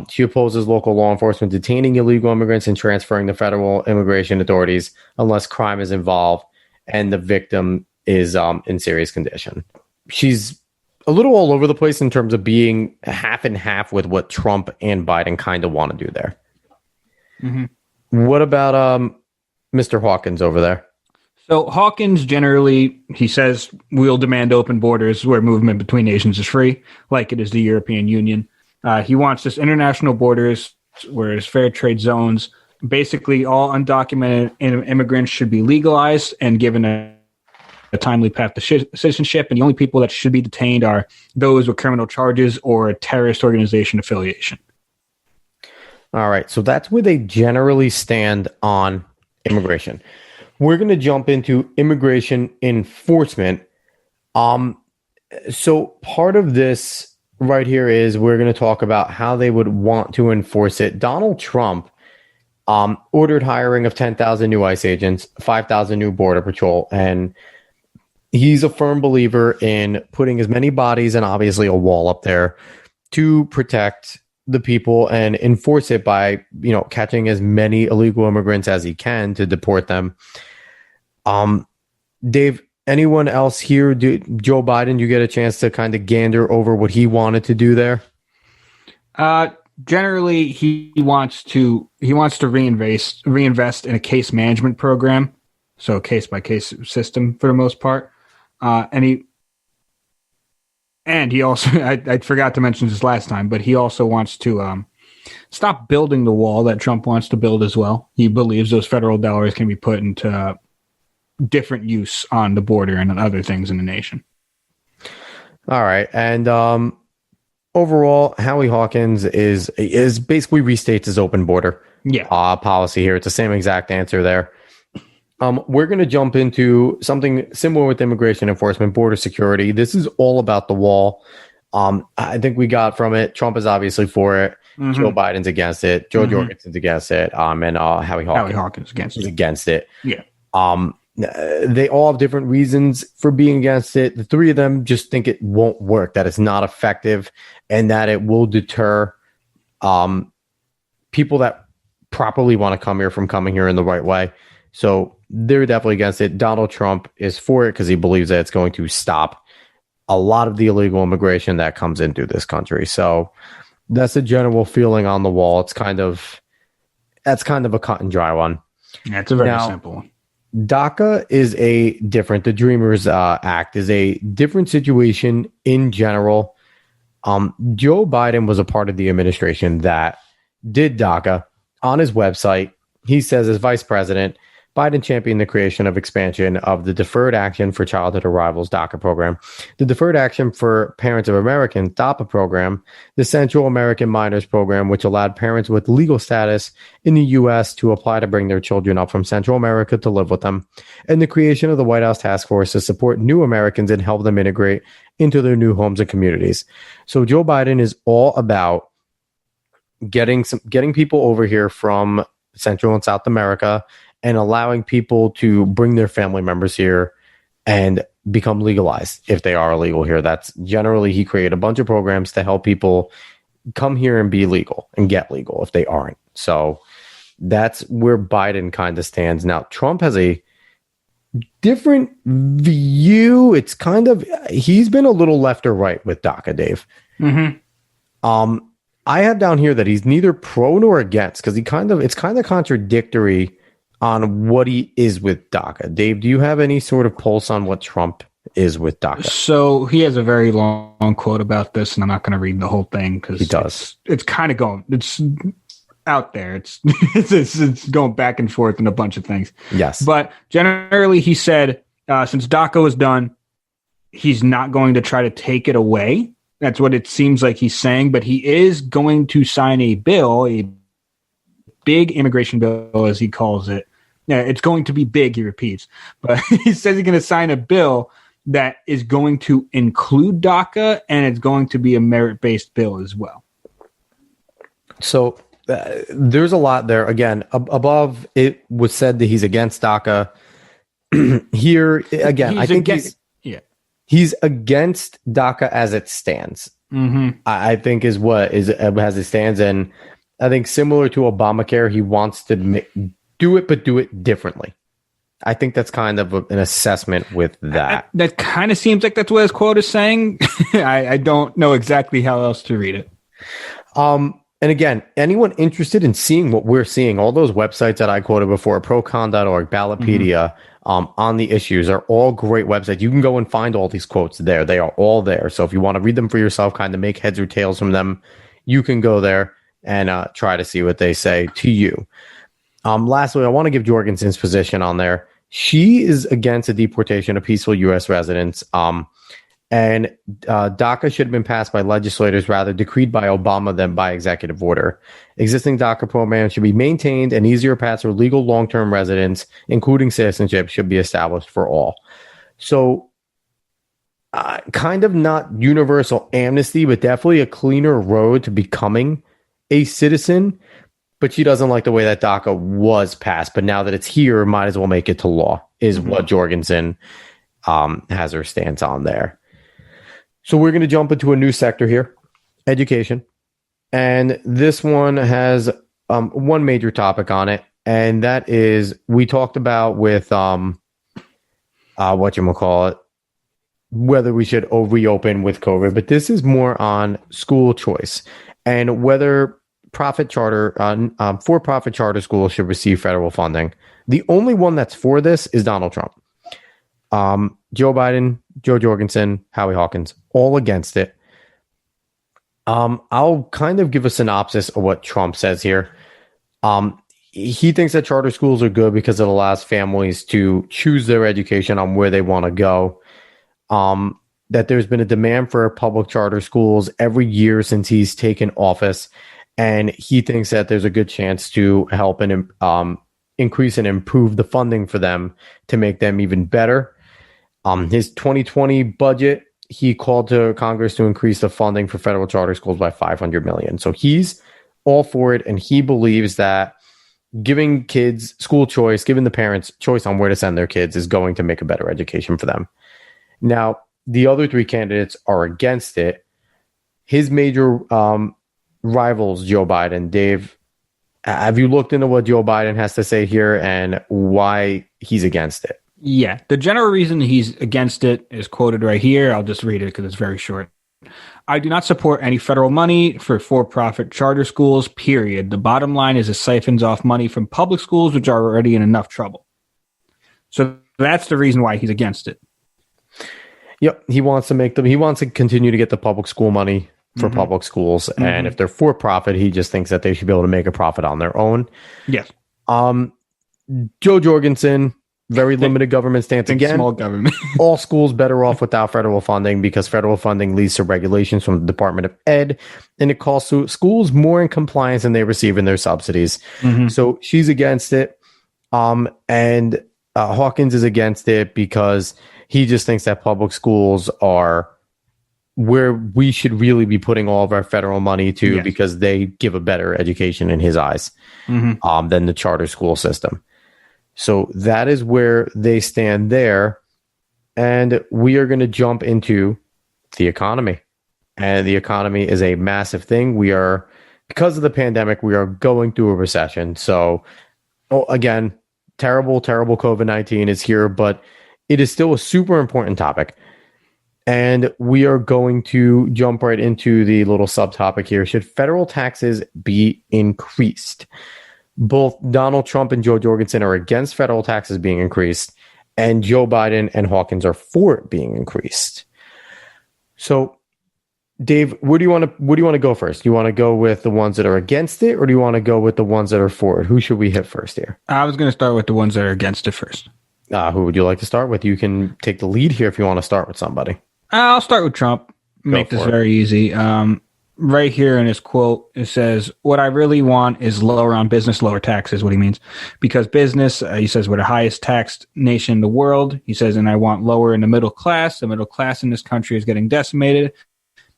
She opposes local law enforcement detaining illegal immigrants and transferring to federal immigration authorities unless crime is involved and the victim is in serious condition. She's a little all over the place in terms of being half and half with what Trump and Biden kind of want to do there. Mm-hmm. What about Mr. Hawkins over there? So Hawkins generally, he says, we'll demand open borders where movement between nations is free, like it is the European Union. He wants just international borders, whereas fair trade zones. Basically, all undocumented immigrants should be legalized and given a timely path to citizenship. And the only people that should be detained are those with criminal charges or a terrorist organization affiliation. All right. So that's where they generally stand on immigration. We're going to jump into immigration enforcement. So part of this right here is we're going to talk about how they would want to enforce it. Donald Trump ordered hiring of 10,000 new ICE agents, 5,000 new Border Patrol, and he's a firm believer in putting as many bodies and obviously a wall up there to protect the people and enforce it by, catching as many illegal immigrants as he can to deport them. Dave, anyone else here? Joe Biden, you get a chance to kind of gander over what he wanted to do there? Generally, he wants to reinvest in a case management program, so case by case system for the most part. And he also I forgot to mention this last time, but he also wants to stop building the wall that Trump wants to build as well. He believes those federal dollars can be put into different use on the border and on other things in the nation. All right. And overall, Howie Hawkins is basically restates his open border policy here. It's the same exact answer there. We're going to jump into something similar with immigration enforcement, border security. This is all about the wall. I think we got from it. Trump is obviously for it. Mm-hmm. Joe Biden's against it. Joe Jorgensen's against it. And Howie Hawkins is against it. Yeah. They all have different reasons for being against it. The three of them just think it won't work, that it's not effective, and that it will deter people that properly want to come here from coming here in the right way. So they're definitely against it. Donald Trump is for it because he believes that it's going to stop a lot of the illegal immigration that comes into this country. So that's the general feeling on the wall. That's kind of a cut and dry one. Yeah, it's a very simple one. DACA is the Dreamers Act is a different situation in general. Joe Biden was a part of the administration that did DACA. On his website, he says, as vice president, Biden championed the creation of expansion of the Deferred Action for Childhood Arrivals DACA program, the Deferred Action for Parents of Americans DAPA program, the Central American Minors program, which allowed parents with legal status in the U.S. to apply to bring their children up from Central America to live with them, and the creation of the White House Task Force to support new Americans and help them integrate into their new homes and communities. So Joe Biden is all about getting people over here from Central and South America and allowing people to bring their family members here and become legalized if they are illegal here. That's generally, he created a bunch of programs to help people come here and be legal and get legal if they aren't. So that's where Biden kind of stands. Now, Trump has a different view. It's kind of, he's been a little left or right with DACA, Dave. Mm-hmm. I have down here that he's neither pro nor against because it's kind of contradictory on what he is with DACA. Dave, do you have any sort of pulse on what Trump is with DACA? So he has a very long quote about this, and I'm not going to read the whole thing because he does. It's kind of going. It's out there. It's going back and forth in a bunch of things. Yes, but generally, he said since DACA was done, he's not going to try to take it away. That's what it seems like he's saying, but he is going to sign a bill, a big immigration bill, as he calls it. Yeah, it's going to be big, he repeats. But he says he's going to sign a bill that is going to include DACA, and it's going to be a merit-based bill as well. So there's a lot there. Again, above, it was said that he's against DACA. Here, again, I think he's against DACA as it stands. Mm-hmm. I think is what is as it stands, and I think similar to Obamacare, he wants to do it, but do it differently. I think that's kind of an assessment with that. That kind of seems like that's what his quote is saying. I don't know exactly how else to read it. And again, anyone interested in seeing what we're seeing, all those websites that I quoted before, procon.org, Ballotpedia, on the issues are all great websites. You can go and find all these quotes there. They are all there. So if you want to read them for yourself, kind of make heads or tails from them, you can go there and try to see what they say to you. Lastly, I want to give Jorgensen's position on there. She is against the deportation of peaceful U.S. residents. And DACA should have been passed by legislators, rather decreed by Obama than by executive order. Existing DACA programs should be maintained, and easier paths for legal long-term residents, including citizenship, should be established for all. So kind of not universal amnesty, but definitely a cleaner road to becoming a citizen. But she doesn't like the way that DACA was passed. But now that it's here, might as well make it to law, is what Jorgensen has her stance on there. So we're going to jump into a new sector here, education. And this one has one major topic on it, and that is we talked about with whether we should reopen with COVID, but this is more on school choice and whether for-profit charter schools should receive federal funding. The only one that's for this is Donald Trump. Joe Biden, Joe Jorgensen, Howie Hawkins, all against it. I'll kind of give a synopsis of what Trump says here. He thinks that charter schools are good because it allows families to choose their education on where they want to go. That there's been a demand for public charter schools every year since he's taken office. And he thinks that there's a good chance to help and increase and improve the funding for them to make them even better. His 2020 budget, he called to Congress to increase the funding for federal charter schools by $500 million. So he's all for it, and he believes that giving kids school choice, giving the parents choice on where to send their kids is going to make a better education for them. Now, the other three candidates are against it. His major rivals, Joe Biden. Dave, have you looked into what Joe Biden has to say here and why he's against it? Yeah, the general reason he's against it is quoted right here. I'll just read it because it's very short. I do not support any federal money for-profit charter schools, period. The bottom line is it siphons off money from public schools, which are already in enough trouble. So that's the reason why he's against it. Yep, he wants to continue to get the public school money for public schools. And if they're for-profit, he just thinks that they should be able to make a profit on their own. Yes. Joe Jorgensen, very limited government stance. Again, small government. All schools better off without federal funding because federal funding leads to regulations from the Department of Ed, and it costs schools more in compliance than they receive in their subsidies. So she's against it. And Hawkins is against it because he just thinks that public schools are where we should really be putting all of our federal money to because they give a better education in his eyes than the charter school system. So that is where they stand there. And we are going to jump into the economy. And the economy is a massive thing. Because of the pandemic, we are going through a recession. So, again, terrible, terrible COVID-19 is here, but it is still a super important topic. And we are going to jump right into the little subtopic here. Should federal taxes be increased? Both Donald Trump and Joe Jorgensen are against federal taxes being increased, and Joe Biden and Hawkins are for it being increased. So, Dave, where do you want to go first? Do you want to go with the ones that are against it, or do you want to go with the ones that are for it? Who should we hit first here? I was going to start with the ones that are against it first. Who would you like to start with? You can take the lead here if you want to start with somebody. I'll start with Trump. Make this very easy. Right here in his quote, it says, "What I really want is lower on business, lower taxes." What he means, because business, he says, we're the highest taxed nation in the world. He says, and I want lower in the middle class. The middle class in this country is getting decimated.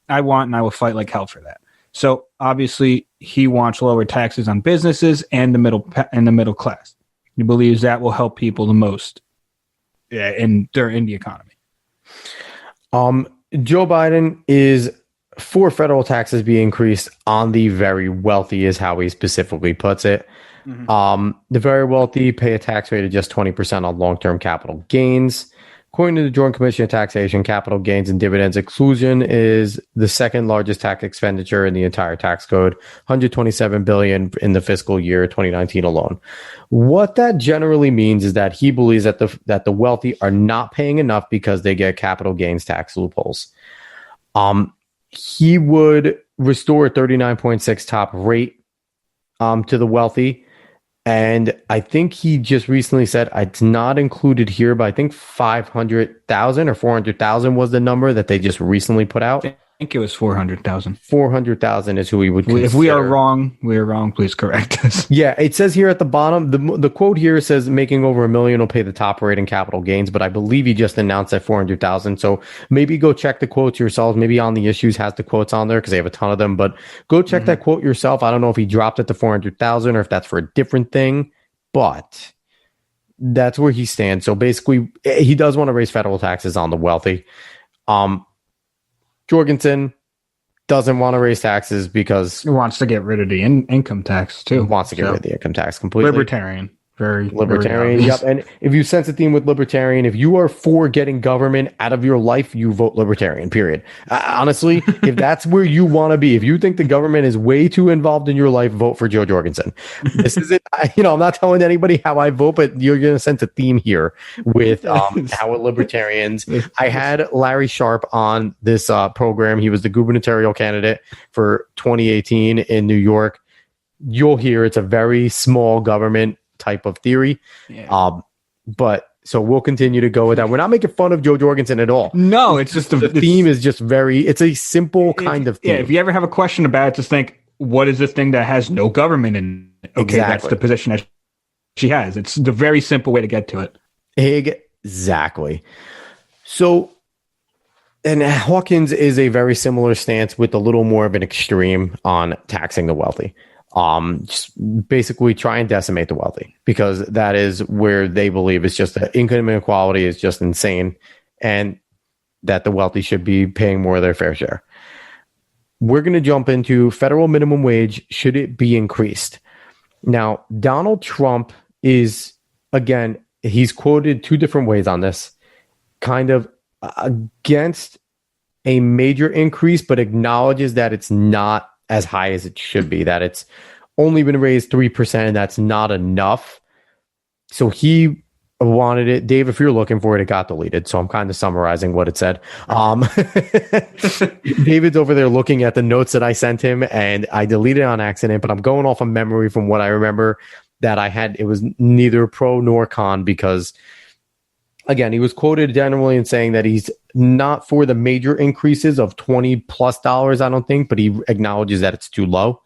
I want, and I will fight like hell for that. So obviously, he wants lower taxes on businesses and the middle class. He believes that will help people the most in the economy. Joe Biden is for federal taxes be increased on the very wealthy, is how he specifically puts it. Mm-hmm. The very wealthy pay a tax rate of just 20% on long-term capital gains. According to the Joint Commission on Taxation, capital gains and dividends exclusion is the second largest tax expenditure in the entire tax code, $127 billion in the fiscal year 2019 alone. What that generally means is that he believes that the wealthy are not paying enough because they get capital gains tax loopholes. He would restore a 39.6 top rate to the wealthy. And I think he just recently said it's not included here, but I think 500,000 or 400,000 was the number that they just recently put out. I think it was 400,000. 400,000 is who he would consider. If we are wrong, please correct us. Yeah, it says here at the bottom, the quote here says making over $1 million will pay the top rate in capital gains, but I believe he just announced that 400,000. So maybe go check the quotes yourselves. Maybe On the Issues has the quotes on there because they have a ton of them, but go check that quote yourself. I don't know if he dropped it to 400,000 or if that's for a different thing, but that's where he stands. So basically, he does want to raise federal taxes on the wealthy. Jorgensen doesn't want to raise taxes because he wants to get rid of the income tax too. He wants to get rid of the income tax completely. Libertarian. Very libertarian. Very yep. And if you sense a theme with libertarian, if you are for getting government out of your life, you vote libertarian, period. Honestly, if that's where you want to be, if you think the government is way too involved in your life, vote for Joe Jorgensen. This is it. I'm not telling anybody how I vote, but you're going to sense a theme here with how libertarians. I had Larry Sharp on this program. He was the gubernatorial candidate for 2018 in New York. You'll hear it's a very small government type of theory. Yeah. But so we'll continue to go with that. We're not making fun of Joe Jorgensen at all. No, it's just the theme is just it's a simple kind of theme. Yeah, if you ever have a question about it, just think, what is this thing that has no government in it? Okay, exactly. That's the position that she has. It's the very simple way to get to it. Exactly. So, and Hawkins is a very similar stance with a little more of an extreme on taxing the wealthy. Just basically try and decimate the wealthy because that is where they believe it's just that income inequality is just insane and that the wealthy should be paying more of their fair share. We're going to jump into federal minimum wage. Should it be increased? Now, Donald Trump is, again, he's quoted two different ways on this, kind of against a major increase, but acknowledges that it's not as high as it should be, that it's only been raised 3% and that's not enough. So he wanted it. Dave, if you're looking for it, it got deleted. So I'm kind of summarizing what it said. David's over there looking at the notes that I sent him and I deleted it on accident, but I'm going off of memory from what I remember that I had. It was neither pro nor con because, again, he was quoted generally in saying that he's not for the major increases of $20+ I don't think, but he acknowledges that it's too low.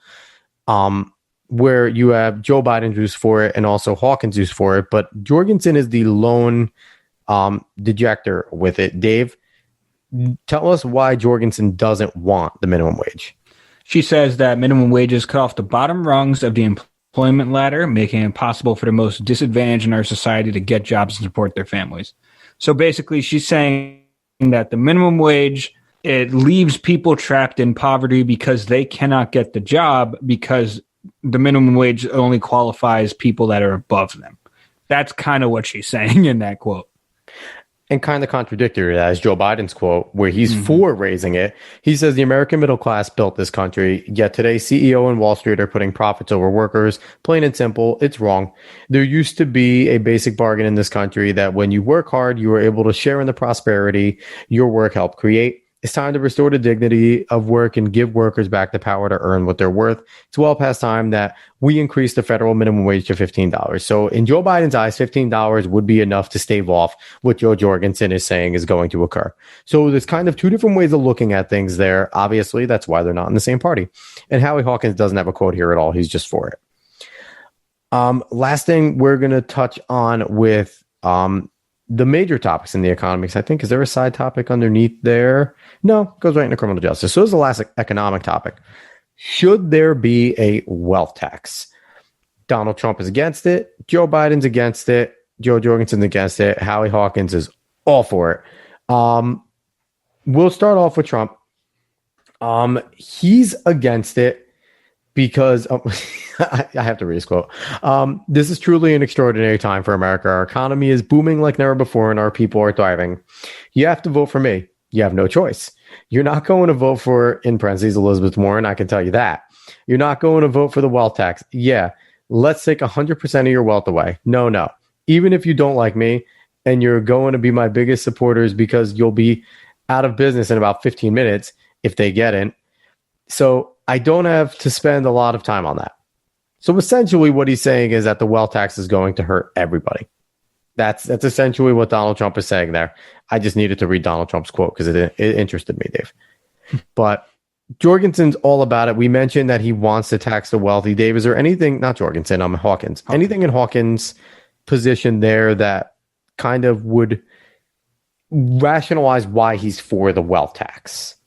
Where you have Joe Biden who's for it and also Hawkins who's for it, but Jorgensen is the lone dejector with it. Dave, tell us why Jorgensen doesn't want the minimum wage. She says that minimum wages cut off the bottom rungs of the employment ladder, making it impossible for the most disadvantaged in our society to get jobs and support their families. So basically, she's saying that the minimum wage, it leaves people trapped in poverty because they cannot get the job because the minimum wage only qualifies people that are above them. That's kind of what she's saying in that quote. And kind of contradictory to that is Joe Biden's quote, where he's for raising it. He says the American middle class built this country, yet today CEO and Wall Street are putting profits over workers. Plain and simple, it's wrong. There used to be a basic bargain in this country that when you work hard, you were able to share in the prosperity your work helped create. It's time to restore the dignity of work and give workers back the power to earn what they're worth. It's well past time that we increase the federal minimum wage to $15. So in Joe Biden's eyes, $15 would be enough to stave off what Joe Jorgensen is saying is going to occur. So there's kind of two different ways of looking at things there. Obviously, that's why they're not in the same party. And Howie Hawkins doesn't have a quote here at all. He's just for it. Last thing we're going to touch on with the major topics in the economy. I think, is there a side topic underneath there? No, it goes right into criminal justice. So this is the last economic topic. Should there be a wealth tax? Donald Trump is against it. Joe Biden's against it. Joe Jorgensen's against it. Howie Hawkins is all for it. We'll start off with Trump. He's against it because I have to read his quote. This is truly an extraordinary time for America. Our economy is booming like never before, and our people are thriving. You have to vote for me. You have no choice. You're not going to vote for, in parentheses, Elizabeth Warren. I can tell you that. You're not going to vote for the wealth tax. Yeah, let's take 100% of your wealth away. No. Even if you don't like me and you're going to be my biggest supporters because you'll be out of business in about 15 minutes if they get in. So I don't have to spend a lot of time on that. So essentially what he's saying is that the wealth tax is going to hurt everybody. That's essentially what Donald Trump is saying there. I just needed to read Donald Trump's quote because it interested me, Dave. But Jorgensen's all about it. We mentioned that he wants to tax the wealthy. Dave, is there anything, not Jorgensen, Hawkins, anything in Hawkins' position there that kind of would rationalize why he's for the wealth tax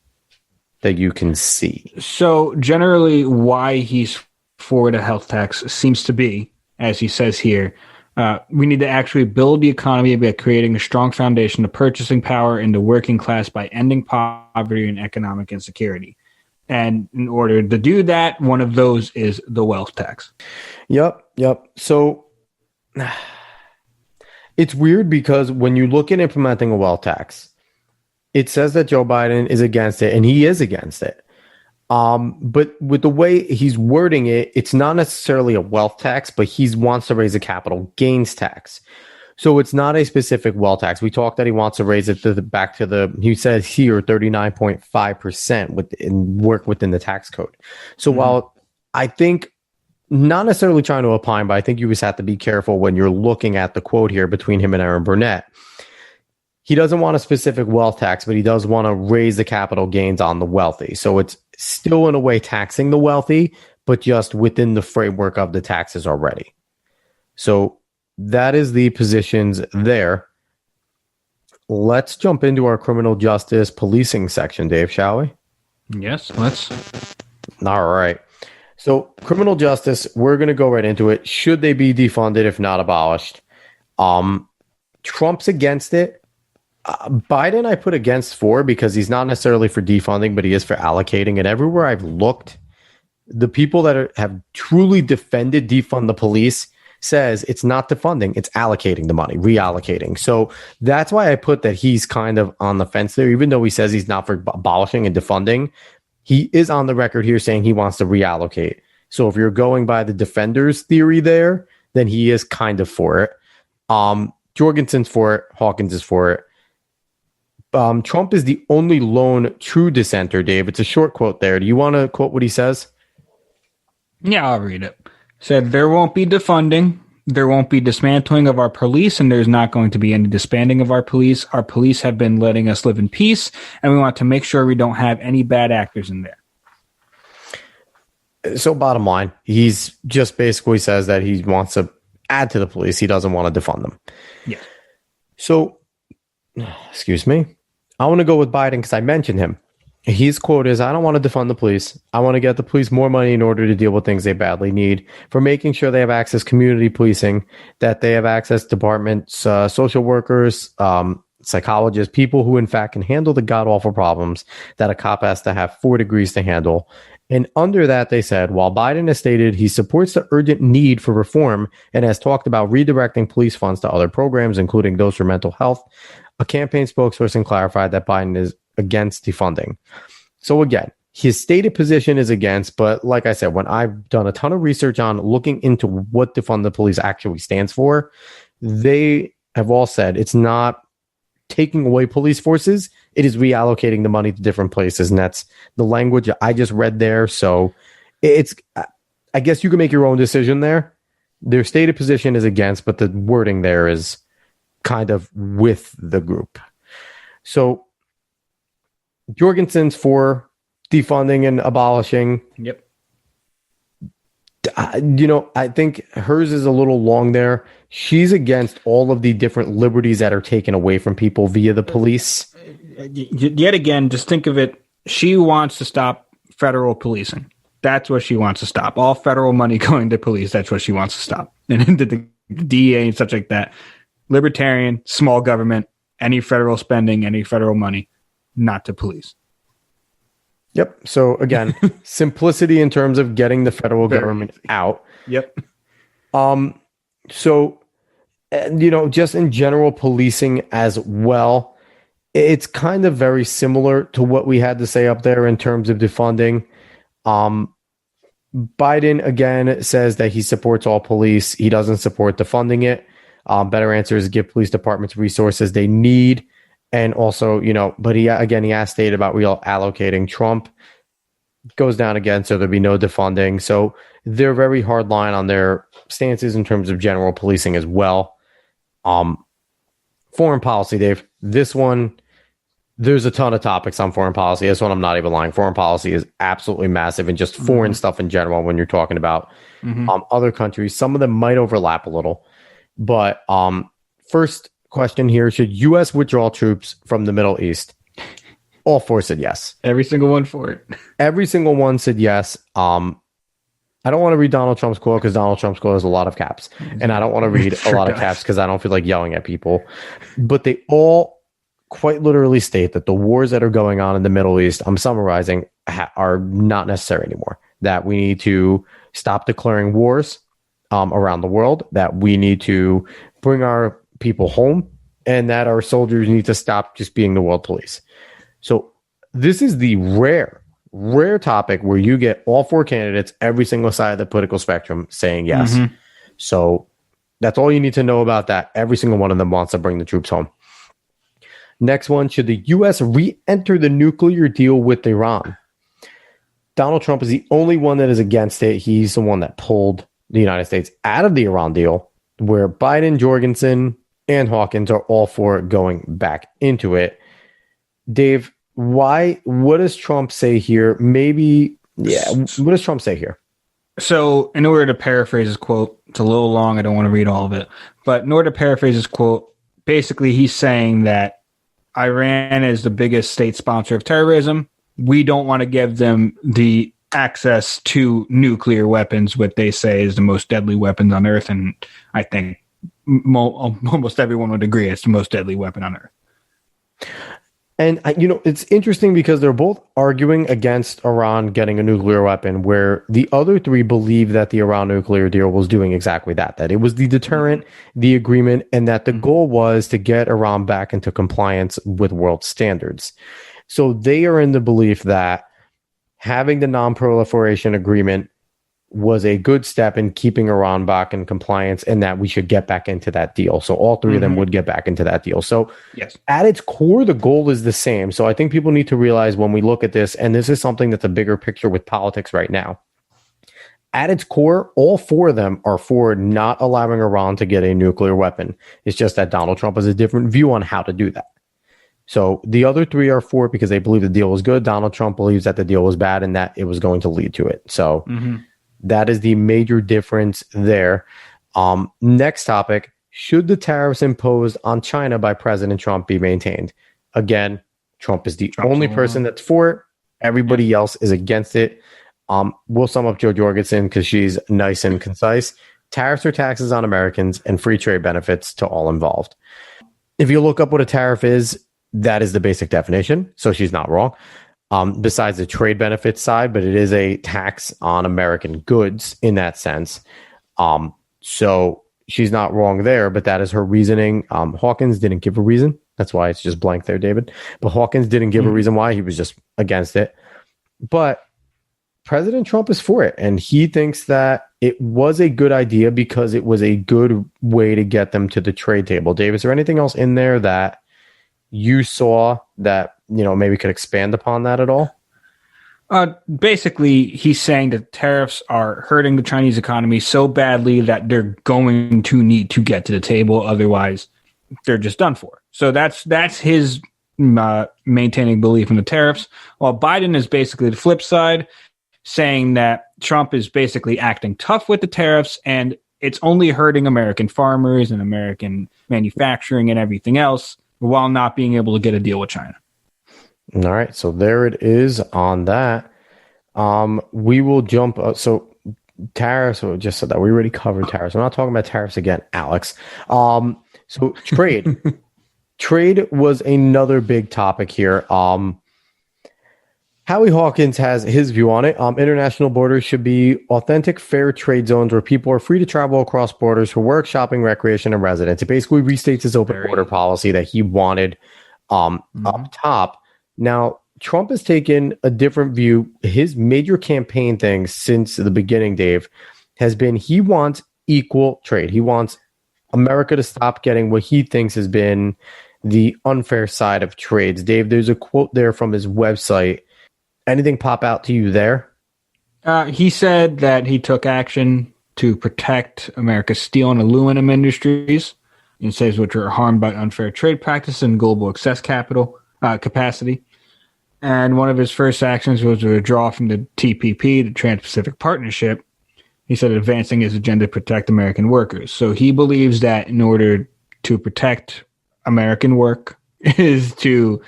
that you can see? So generally why he's for the health tax seems to be, as he says here, we need to actually build the economy by creating a strong foundation of purchasing power in the working class by ending poverty and economic insecurity. And in order to do that, one of those is the wealth tax. Yep. So it's weird because when you look at implementing a wealth tax, it says that Joe Biden is against it, and he is against it. But with the way he's wording it, it's not necessarily a wealth tax, but he wants to raise a capital gains tax. So it's not a specific wealth tax. We talked that he wants to raise it he says here 39.5% and work within the tax code. So while I think, not necessarily trying to opine, but I think you just have to be careful when you're looking at the quote here between him and Aaron Burnett. He doesn't want a specific wealth tax, but he does want to raise the capital gains on the wealthy. So it's still in a way taxing the wealthy, but just within the framework of the taxes already. So that is the positions there. Let's jump into our criminal justice policing section, Dave, shall we? Yes, let's. All right. So criminal justice, we're going to go right into it. Should they be defunded if not abolished? Trump's against it. Biden, I put against for because he's not necessarily for defunding, but he is for allocating. And everywhere I've looked, the people that have truly defended defund the police says it's not defunding, it's allocating the money, reallocating. So that's why I put that he's kind of on the fence there, even though he says he's not for abolishing and defunding. He is on the record here saying he wants to reallocate. So if you're going by the defenders theory there, then he is kind of for it. Jorgensen's for it. Hawkins is for it. Trump is the only lone true dissenter, Dave. It's a short quote there. Do you want to quote what he says? Yeah, I'll read it. Said, there won't be defunding, there won't be dismantling of our police, and there's not going to be any disbanding of our police. Our police have been letting us live in peace, and we want to make sure we don't have any bad actors in there. So bottom line, he's just basically says that he wants to add to the police. He doesn't want to defund them. Yeah. So, excuse me. I want to go with Biden because I mentioned him. His quote is, I don't want to defund the police. I want to get the police more money in order to deal with things they badly need, for making sure they have access to community policing, that they have access to departments, social workers, psychologists, people who in fact can handle the god-awful problems that a cop has to have 4 degrees to handle And under that, they said, while Biden has stated he supports the urgent need for reform and has talked about redirecting police funds to other programs, including those for mental health, a campaign spokesperson clarified that Biden is against defunding. So again, his stated position is against, but like I said, when I've done a ton of research on looking into what defund the police actually stands for, they have all said it's not taking away police forces, it is reallocating the money to different places. And that's the language I just read there. So it's, I guess you can make your own decision there. Their stated position is against, but the wording there is kind of with the group. So Jorgensen's for defunding and abolishing. Yep. I think hers is a little long there. She's against all of the different liberties that are taken away from people via the police. Yet again, just think of it. She wants to stop federal policing. That's what she wants to stop. All federal money going to police. That's what she wants to stop. And the DEA and such like that. Libertarian, small government, any federal spending, any federal money, not to police. Yep. So again, simplicity in terms of getting the federal government out. Yep. So, just in general policing as well, it's kind of very similar to what we had to say up there in terms of defunding. Biden, again, says that he supports all police. He doesn't support defunding it. Better answer is give police departments resources they need. And also, but he has stated about reallocating. Trump goes down again, so there'll be no defunding. So they're very hard line on their stances in terms of general policing as well. Foreign policy, Dave. This one, there's a ton of topics on foreign policy. This one, I'm not even lying. Foreign policy is absolutely massive, and just foreign stuff in general when you're talking about other countries. Some of them might overlap a little. But first question here, should U.S. withdraw troops from the Middle East? All four said yes. Every single one for it. Every single one said yes. I don't want to read Donald Trump's quote because Donald Trump's quote has a lot of caps. And I don't want to read a lot of caps because I don't feel like yelling at people. But they all quite literally state that the wars that are going on in the Middle East, I'm summarizing, are not necessary anymore. That we need to stop declaring wars around the world, that we need to bring our people home, and that our soldiers need to stop just being the world police. So this is the rare topic where you get all four candidates, every single side of the political spectrum saying yes. So that's all you need to know about that. Every single one of them wants to bring the troops home. Next one, should the U.S. re-enter the nuclear deal with Iran? Donald Trump is the only one that is against it. He's the one that pulled the United States out of the Iran deal, where Biden, Jorgensen, and Hawkins are all for going back into it. Dave, what does Trump say here? What does Trump say here? So in order to paraphrase his quote, it's a little long, I don't want to read all of it, but in order to paraphrase his quote, basically he's saying that Iran is the biggest state sponsor of terrorism. We don't want to give them the access to nuclear weapons, what they say is the most deadly weapons on Earth. And I think almost everyone would agree it's the most deadly weapon on Earth. And, it's interesting because they're both arguing against Iran getting a nuclear weapon, where the other three believe that the Iran nuclear deal was doing exactly that it was the deterrent, the agreement, and that the goal was to get Iran back into compliance with world standards. So they are in the belief that having the non-proliferation agreement was a good step in keeping Iran back in compliance, and that we should get back into that deal. So all three of them would get back into that deal. So yes, at its core, the goal is the same. So I think people need to realize when we look at this, and this is something that's a bigger picture with politics right now. At its core, all four of them are for not allowing Iran to get a nuclear weapon. It's just that Donald Trump has a different view on how to do that. So the other three are for it because they believe the deal was good. Donald Trump believes that the deal was bad and that it was going to lead to it. So that is the major difference there. Next topic, should the tariffs imposed on China by President Trump be maintained? Again, Trump is the only person that's for it. Everybody else is against it. We'll sum up Joe Jorgensen because she's nice and concise. Tariffs are taxes on Americans and free trade benefits to all involved. If you look up what a tariff is, that is the basic definition. So she's not wrong. besides the trade benefits side, but it is a tax on American goods in that sense. So she's not wrong there, but that is her reasoning. Hawkins didn't give a reason. That's why it's just blank there, David. But Hawkins didn't give a reason why. He was just against it. But President Trump is for it, and he thinks that it was a good idea because it was a good way to get them to the trade table. Dave, is there anything else in there that you saw that, maybe could expand upon that at all? Basically, he's saying that tariffs are hurting the Chinese economy so badly that they're going to need to get to the table. Otherwise, they're just done for. So that's his maintaining belief in the tariffs, while Biden is basically the flip side, saying that Trump is basically acting tough with the tariffs and it's only hurting American farmers and American manufacturing and everything else while not being able to get a deal with China. All right. So there it is on that. We will jump. So tariffs, we just said that we already covered tariffs. I'm not talking about tariffs again, Alex. So trade. Trade was another big topic here. Howie Hawkins has his view on it. International borders should be authentic, fair trade zones where people are free to travel across borders for work, shopping, recreation, and residence. It basically restates his open border policy that he wanted up top. Now, Trump has taken a different view. His major campaign thing since the beginning, Dave, has been he wants equal trade. He wants America to stop getting what he thinks has been the unfair side of trades. Dave, there's a quote there from his website. Anything pop out to you there? He said that he took action to protect America's steel and aluminum industries, and says which are harmed by unfair trade practice and global excess capacity. And one of his first actions was to withdraw from the TPP, the Trans-Pacific Partnership. He said advancing his agenda to protect American workers. So he believes that in order to protect American work is to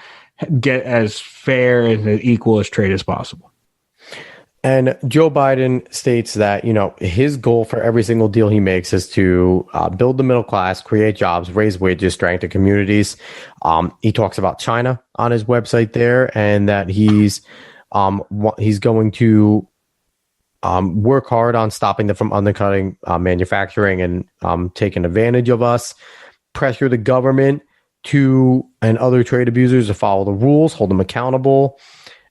get as fair and as equal as trade as possible. And Joe Biden states that, his goal for every single deal he makes is to build the middle class, create jobs, raise wages, strengthen communities. He talks about China on his website there, and that he's going to work hard on stopping them from undercutting manufacturing and taking advantage of us, pressure the government and other trade abusers to follow the rules, hold them accountable,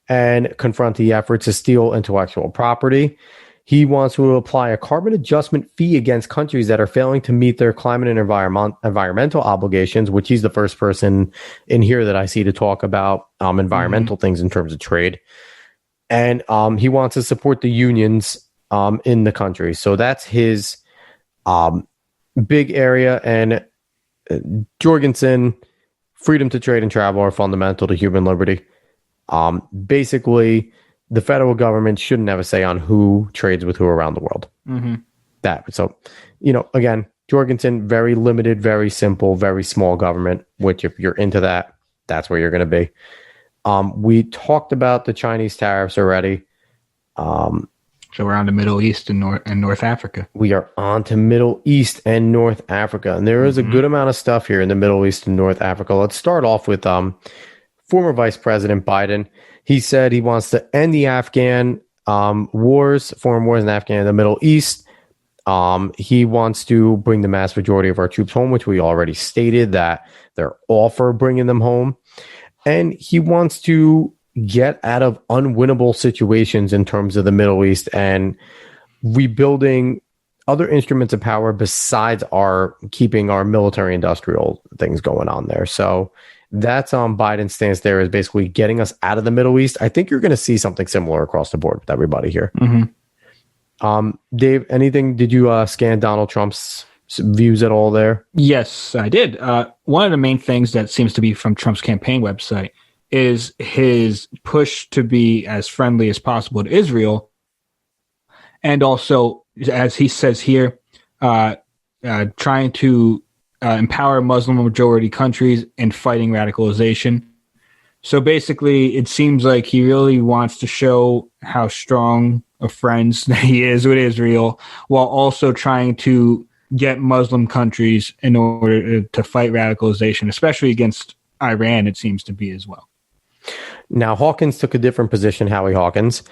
and confront the efforts to steal intellectual property. He wants to apply a carbon adjustment fee against countries that are failing to meet their climate and environmental obligations, which he's the first person in here that I see to talk about environmental things in terms of trade. And he wants to support the unions in the country. So that's his big area. And Jorgensen, freedom to trade and travel are fundamental to human liberty. Basically, the federal government shouldn't have a say on who trades with who around the world. So, again, Jorgensen, very limited, very simple, very small government, which if you're into that, that's where you're going to be. We talked about the Chinese tariffs already. So we're on to Middle East and North Africa. We are on to Middle East and North Africa. And there is a good amount of stuff here in the Middle East and North Africa. Let's start off with former Vice President Biden. He said he wants to end the Afghan foreign wars in Afghanistan and the Middle East. He wants to bring the mass majority of our troops home, which we already stated that they're all for bringing them home. And he wants to get out of unwinnable situations in terms of the Middle East and rebuilding other instruments of power besides keeping our military industrial things going on there. So that's Biden's stance there, is basically getting us out of the Middle East. I think you're going to see something similar across the board with everybody here. Dave, anything? Did you scan Donald Trump's views at all there? Yes, I did. One of the main things that seems to be from Trump's campaign website is his push to be as friendly as possible to Israel. And also, as he says here, trying to empower Muslim majority countries and fighting radicalization. So basically, it seems like he really wants to show how strong of friends that he is with Israel, while also trying to get Muslim countries in order to fight radicalization, especially against Iran, it seems to be as well. Now, Hawkins took a different position, Howie Hawkins.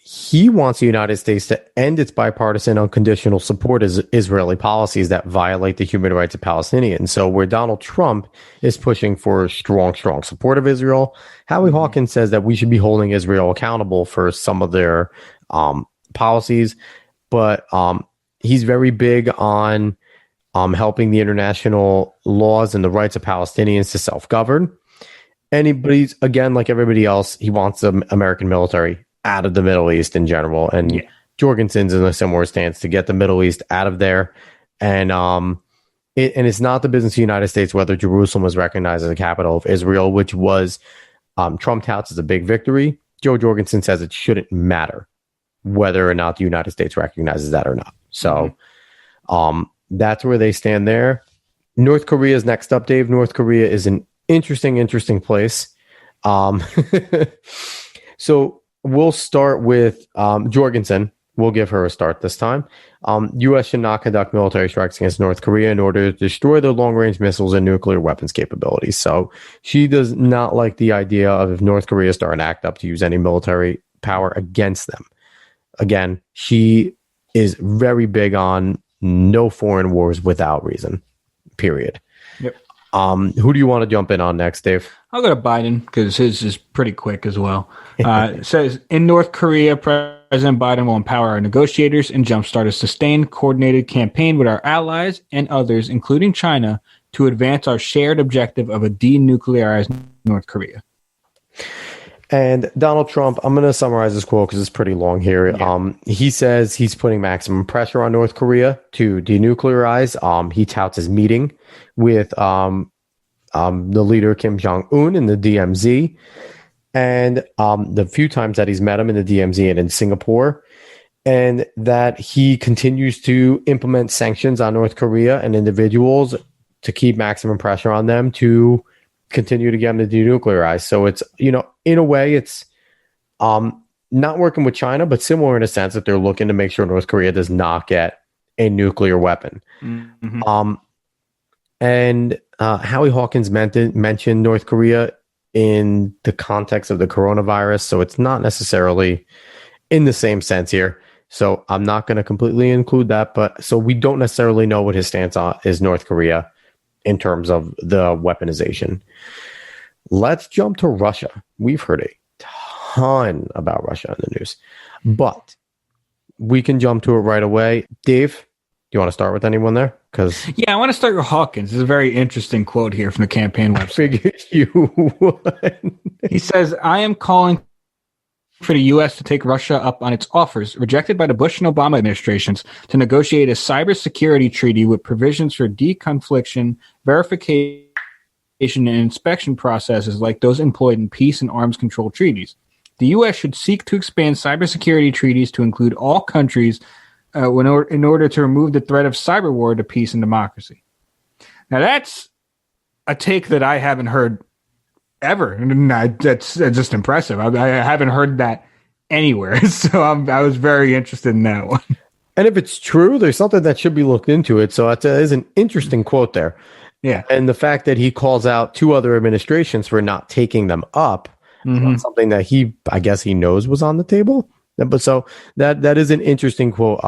He wants the United States to end its bipartisan unconditional support of Israeli policies that violate the human rights of Palestinians. So where Donald Trump is pushing for strong support of Israel, Howie Hawkins says that we should be holding Israel accountable for some of their policies. But he's very big on helping the international laws and the rights of Palestinians to self-govern. Anybody's, again, like everybody else, he wants the American military out of the Middle East in general. And Jorgensen's in a similar stance to get the Middle East out of there. And it's not the business of the United States whether Jerusalem was recognized as the capital of Israel, which was Trump touts as a big victory. Joe Jorgensen says it shouldn't matter whether or not the United States recognizes that or not. So that's where they stand there. North Korea is next up, Dave. North Korea is an interesting place. So we'll start with Jorgensen. We'll give her a start this time. U.S. should not conduct military strikes against North Korea in order to destroy their long-range missiles and nuclear weapons capabilities. So she does not like the idea of if North Korea start an act up to use any military power against them. Again, she is very big on no foreign wars without reason, period. Yep. Who do you want to jump in on next, Dave? I'll go to Biden because his is pretty quick as well. It says, in North Korea, President Biden will empower our negotiators and jumpstart a sustained, coordinated campaign with our allies and others, including China, to advance our shared objective of a denuclearized North Korea. And Donald Trump, I'm going to summarize this quote because it's pretty long here. Yeah. He says he's putting maximum pressure on North Korea to denuclearize. He touts his meeting with the leader Kim Jong-un in the DMZ, and the few times that he's met him in the DMZ and in Singapore, and that he continues to implement sanctions on North Korea and individuals to keep maximum pressure on them to continue to get them to denuclearize. So it's, in a way, it's not working with China, but similar in a sense that they're looking to make sure North Korea does not get a nuclear weapon. Mm-hmm. And Howie Hawkins mentioned North Korea in the context of the coronavirus, so it's not necessarily in the same sense here. So I'm not going to completely include that, but so we don't necessarily know what his stance on is North Korea in terms of the weaponization. Let's jump to Russia. We've heard a ton about Russia in the news, but we can jump to it right away. Dave, do you want to start with anyone there? I want to start with Hawkins. This is a very interesting quote here from the campaign website. I figured you would. He says, I am calling for the U.S. to take Russia up on its offers, rejected by the Bush and Obama administrations, to negotiate a cybersecurity treaty with provisions for deconfliction, verification, and inspection processes like those employed in peace and arms control treaties. The U.S. should seek to expand cybersecurity treaties to include all countries in order to remove the threat of cyber war to peace and democracy. Now, that's a take that I haven't heard ever. That's just impressive. I haven't heard that anywhere. So I was very interested in that one. And if it's true, there's something that should be looked into it. So that is an interesting quote there. Yeah. And the fact that he calls out two other administrations for not taking them up, something that I guess he knows was on the table. But so that is an interesting quote.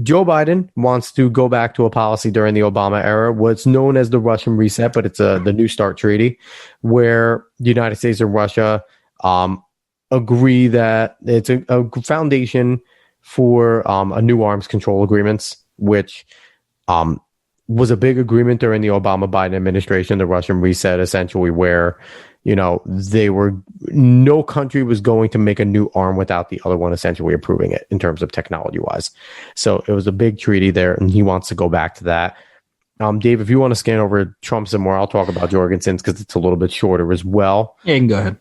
Joe Biden wants to go back to a policy during the Obama era, what's known as the Russian reset, but it's the New START treaty, where the United States and Russia agree that it's a foundation for a new arms control agreements, which was a big agreement during the Obama-Biden administration, the Russian reset, essentially, where no country was going to make a new arm without the other one essentially approving it in terms of technology wise. So it was a big treaty there, and he wants to go back to that. Dave, if you want to scan over Trump some more, I'll talk about Jorgensen's because it's a little bit shorter as well. Yeah, you can go ahead.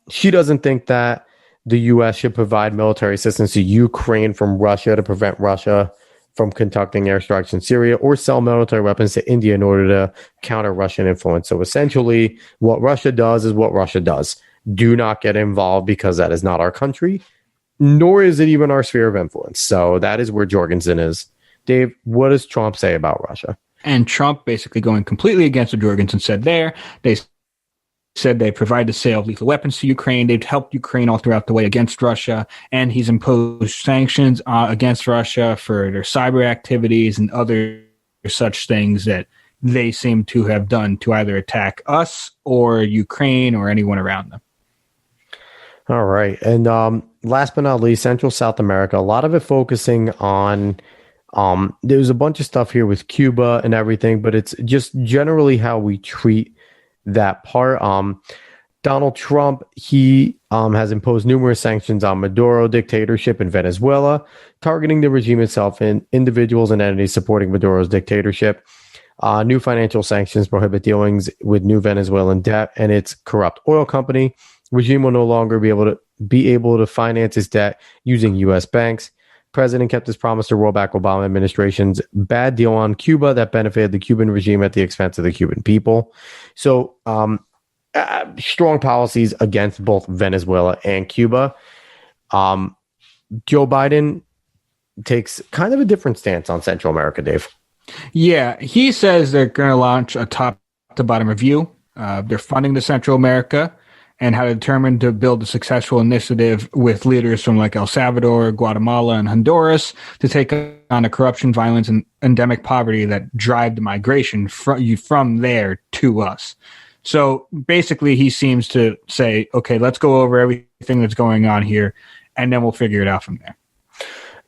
She doesn't think that the U.S. should provide military assistance to Ukraine from Russia to prevent Russia from conducting airstrikes in Syria, or sell military weapons to India in order to counter Russian influence. So essentially, what Russia does is what Russia does. Do not get involved because that is not our country, nor is it even our sphere of influence. So that is where Jorgensen is. Dave, what does Trump say about Russia? And Trump basically going completely against what Jorgensen said there. They said they provide the sale of lethal weapons to Ukraine. They've helped Ukraine all throughout the way against Russia, and he's imposed sanctions against Russia for their cyber activities and other such things that they seem to have done to either attack us or Ukraine or anyone around them. All right. And last but not least, Central South America, a lot of it focusing on there's a bunch of stuff here with Cuba and everything, but it's just generally how we treat that part. Donald Trump, he has imposed numerous sanctions on Maduro dictatorship in Venezuela, targeting the regime itself and individuals and entities supporting Maduro's dictatorship. New financial sanctions prohibit dealings with new Venezuelan debt and its corrupt oil company. Regime will no longer be able to finance its debt using U.S. banks. President kept his promise to roll back Obama administration's bad deal on Cuba that benefited the Cuban regime at the expense of the Cuban people. So, strong policies against both Venezuela and Cuba. Joe Biden takes kind of a different stance on Central America, Dave. Yeah, he says they're going to launch a top-to-bottom review. They're funding the Central America and how to determine to build a successful initiative with leaders from like El Salvador, Guatemala, and Honduras to take on the corruption, violence, and endemic poverty that drive the migration from there to us. So basically, he seems to say, okay, let's go over everything that's going on here, and then we'll figure it out from there.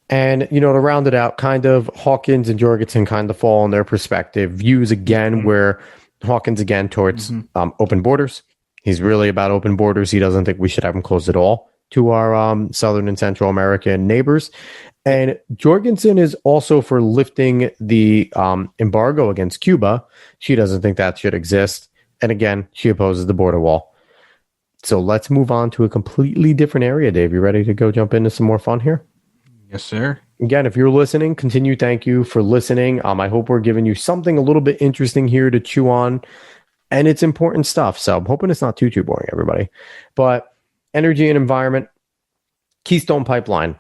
And, to round it out, kind of Hawkins and Jorgensen kind of fall on their perspective views again, where Hawkins again towards open borders. He's really about open borders. He doesn't think we should have them closed at all to our Southern and Central American neighbors. And Jorgensen is also for lifting the embargo against Cuba. She doesn't think that should exist. And again, she opposes the border wall. So let's move on to a completely different area, Dave. You ready to go jump into some more fun here? Yes, sir. Again, if you're listening, thank you for listening. I hope we're giving you something a little bit interesting here to chew on. And it's important stuff. So I'm hoping it's not too boring, everybody. But energy and environment, Keystone Pipeline.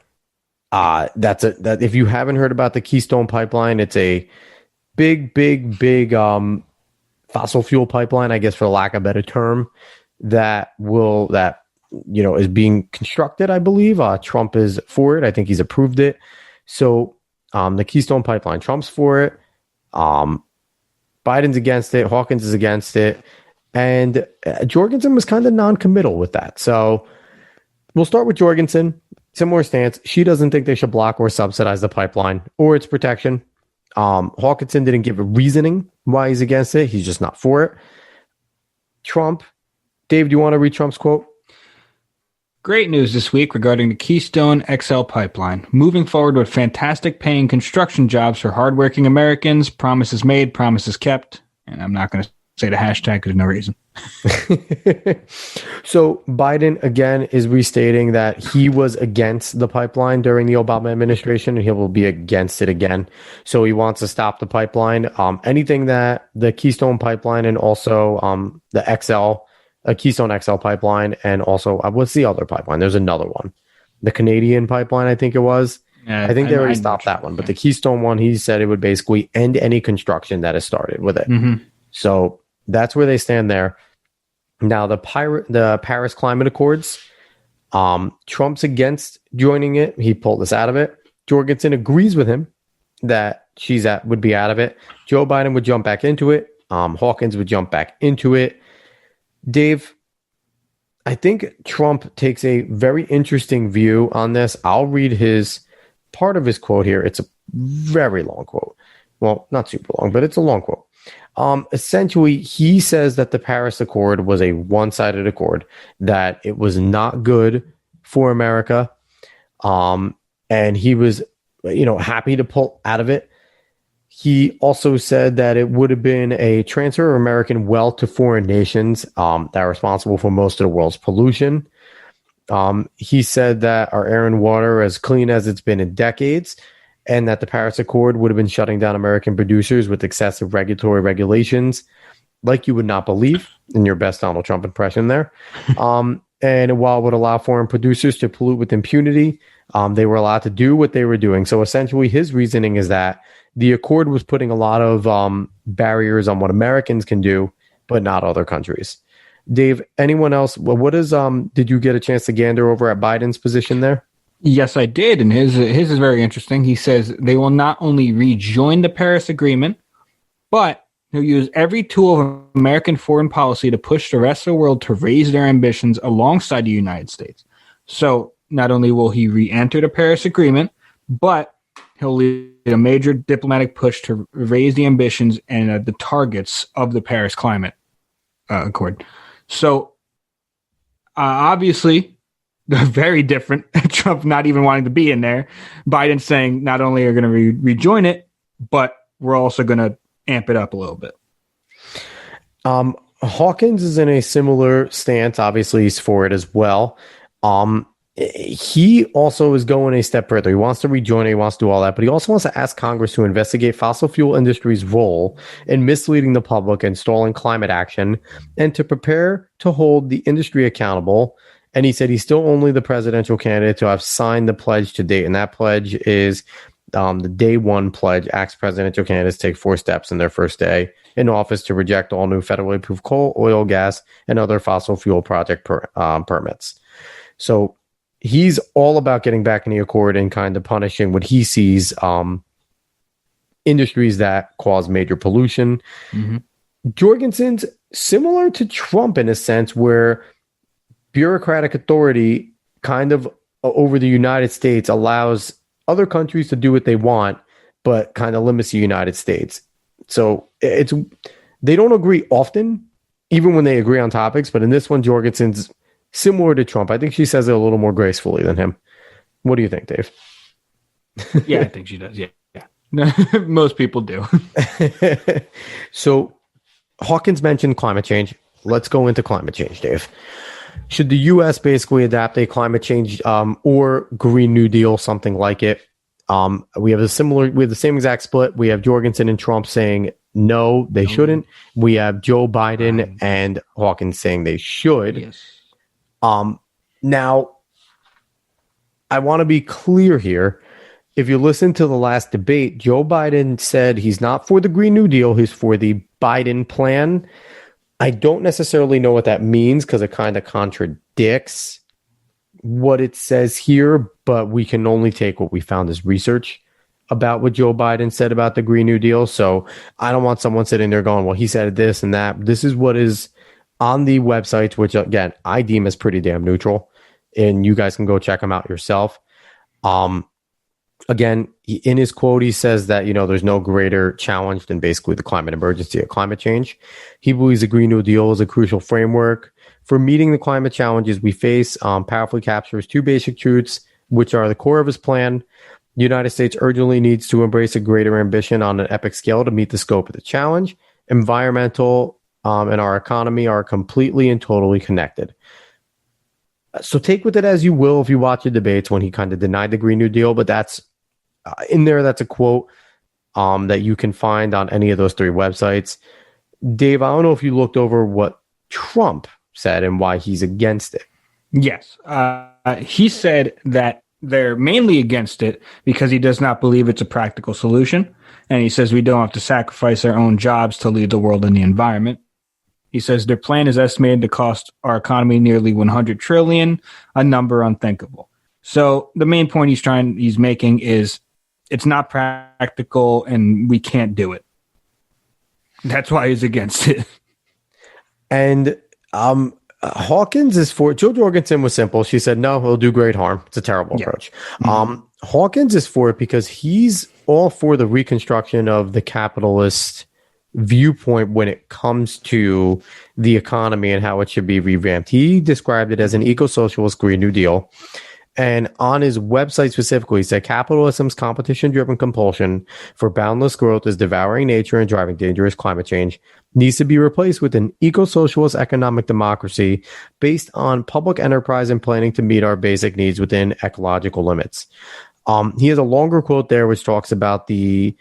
That if you haven't heard about the Keystone Pipeline, it's a big fossil fuel pipeline, I guess, for lack of a better term, that is being constructed, I believe. Trump is for it. I think he's approved it. So the Keystone Pipeline, Trump's for it. Biden's against it. Hawkins is against it. And Jorgensen was kind of non-committal with that. So we'll start with Jorgensen. Similar stance. She doesn't think they should block or subsidize the pipeline or its protection. Hawkinson didn't give a reasoning why he's against it. He's just not for it. Trump. Dave, do you want to read Trump's quote? Great news this week regarding the Keystone XL pipeline. Moving forward with fantastic paying construction jobs for hardworking Americans. Promises made, promises kept. And I'm not going to say the hashtag because there's no reason. So Biden, again, is restating that he was against the pipeline during the Obama administration, and he will be against it again. So he wants to stop the pipeline. Anything that the Keystone pipeline and also the Keystone XL pipeline, and also what's the other pipeline? There's another one, the Canadian pipeline, I think it was. I think they already stopped that one, but the Keystone one, he said it would basically end any construction that has started with it. So that's where they stand there. Now the Paris Climate Accords, Trump's against joining it. He pulled us out of it. Jorgensen agrees with him that would be out of it. Joe Biden would jump back into it. Hawkins would jump back into it. Dave, I think Trump takes a very interesting view on this. I'll read part of his quote here. It's a very long quote. Well, not super long, but it's a long quote. Essentially, he says that the Paris Accord was a one-sided accord, that it was not good for America. And he was, happy to pull out of it. He also said that it would have been a transfer of American wealth to foreign nations that are responsible for most of the world's pollution. He said that our air and water are as clean as it's been in decades, and that the Paris Accord would have been shutting down American producers with excessive regulatory regulations, like you would not believe, in your best Donald Trump impression there. And while it would allow foreign producers to pollute with impunity, they were allowed to do what they were doing. So essentially, his reasoning is that the Accord was putting a lot of barriers on what Americans can do, but not other countries. Dave, anyone else? What is did you get a chance to gander over at Biden's position there? Yes, I did, and his is very interesting. He says they will not only rejoin the Paris Agreement, but he'll use every tool of American foreign policy to push the rest of the world to raise their ambitions alongside the United States. So not only will he re-enter the Paris Agreement, but he'll lead a major diplomatic push to raise the ambitions and the targets of the Paris Climate Accord. So obviously, they're very different. Trump not even wanting to be in there. Biden saying not only are going to rejoin it, but we're also going to amp it up a little bit. Hawkins is in a similar stance. Obviously, he's for it as well. He also is going a step further. He wants to rejoin it. He wants to do all that, but he also wants to ask Congress to investigate fossil fuel industry's role in misleading the public and stalling climate action, and to prepare to hold the industry accountable. And he said he's still only the presidential candidate to have signed the pledge to date. And that pledge is the day one pledge. Asks presidential candidates take 4 steps in their first day in office to reject all new federally approved coal, oil, gas, and other fossil fuel project permits. So he's all about getting back in the accord and kind of punishing what he sees industries that cause major pollution. Mm-hmm. Jorgensen's similar to Trump in a sense where bureaucratic authority kind of over the United States allows other countries to do what they want, but kind of limits the United States. So they don't agree often, even when they agree on topics. But in this one, Jorgensen's similar to Trump. I think she says it a little more gracefully than him. What do you think, Dave? Yeah, I think she does. Yeah. Most people do. So Hawkins mentioned climate change. Let's go into climate change, Dave. Should the U.S. basically adapt a climate change or Green New Deal, something like it? We have the same exact split. We have Jorgensen and Trump saying no, they shouldn't. We have Joe Biden and Hawkins saying they should. Yes. Now, I want to be clear here. If you listen to the last debate, Joe Biden said he's not for the Green New Deal. He's for the Biden plan. I don't necessarily know what that means because it kind of contradicts what it says here, but we can only take what we found as research about what Joe Biden said about the Green New Deal. So I don't want someone sitting there going, well, he said this and that. This is what is on the websites, which again, I deem as pretty damn neutral, and you guys can go check them out yourself. Again, in his quote, he says that, there's no greater challenge than basically the climate emergency of climate change. He believes the Green New Deal is a crucial framework for meeting the climate challenges we face. Powerfully captures 2 basic truths, which are the core of his plan. The United States urgently needs to embrace a greater ambition on an epic scale to meet the scope of the challenge. Environmental and our economy are completely and totally connected. So take with it as you will if you watch the debates when he kind of denied the Green New Deal, but that's in there. That's a quote that you can find on any of those 3 websites. Dave, I don't know if you looked over what Trump said and why he's against it. Yes. He said that they're mainly against it because he does not believe it's a practical solution. And he says we don't have to sacrifice our own jobs to lead the world and the environment. He says their plan is estimated to cost our economy nearly $100 trillion, a number unthinkable. So the main point he's making is it's not practical and we can't do it. That's why he's against it. And Hawkins is for Joe Jorgensen was simple. She said, no, it'll do great harm. It's a terrible approach. Mm-hmm. Hawkins is for it because he's all for the reconstruction of the capitalist viewpoint when it comes to the economy and how it should be revamped. He described it as an eco-socialist Green New Deal. And on his website specifically, he said capitalism's competition-driven compulsion for boundless growth is devouring nature and driving dangerous climate change needs to be replaced with an eco-socialist economic democracy based on public enterprise and planning to meet our basic needs within ecological limits. He has a longer quote there which talks about the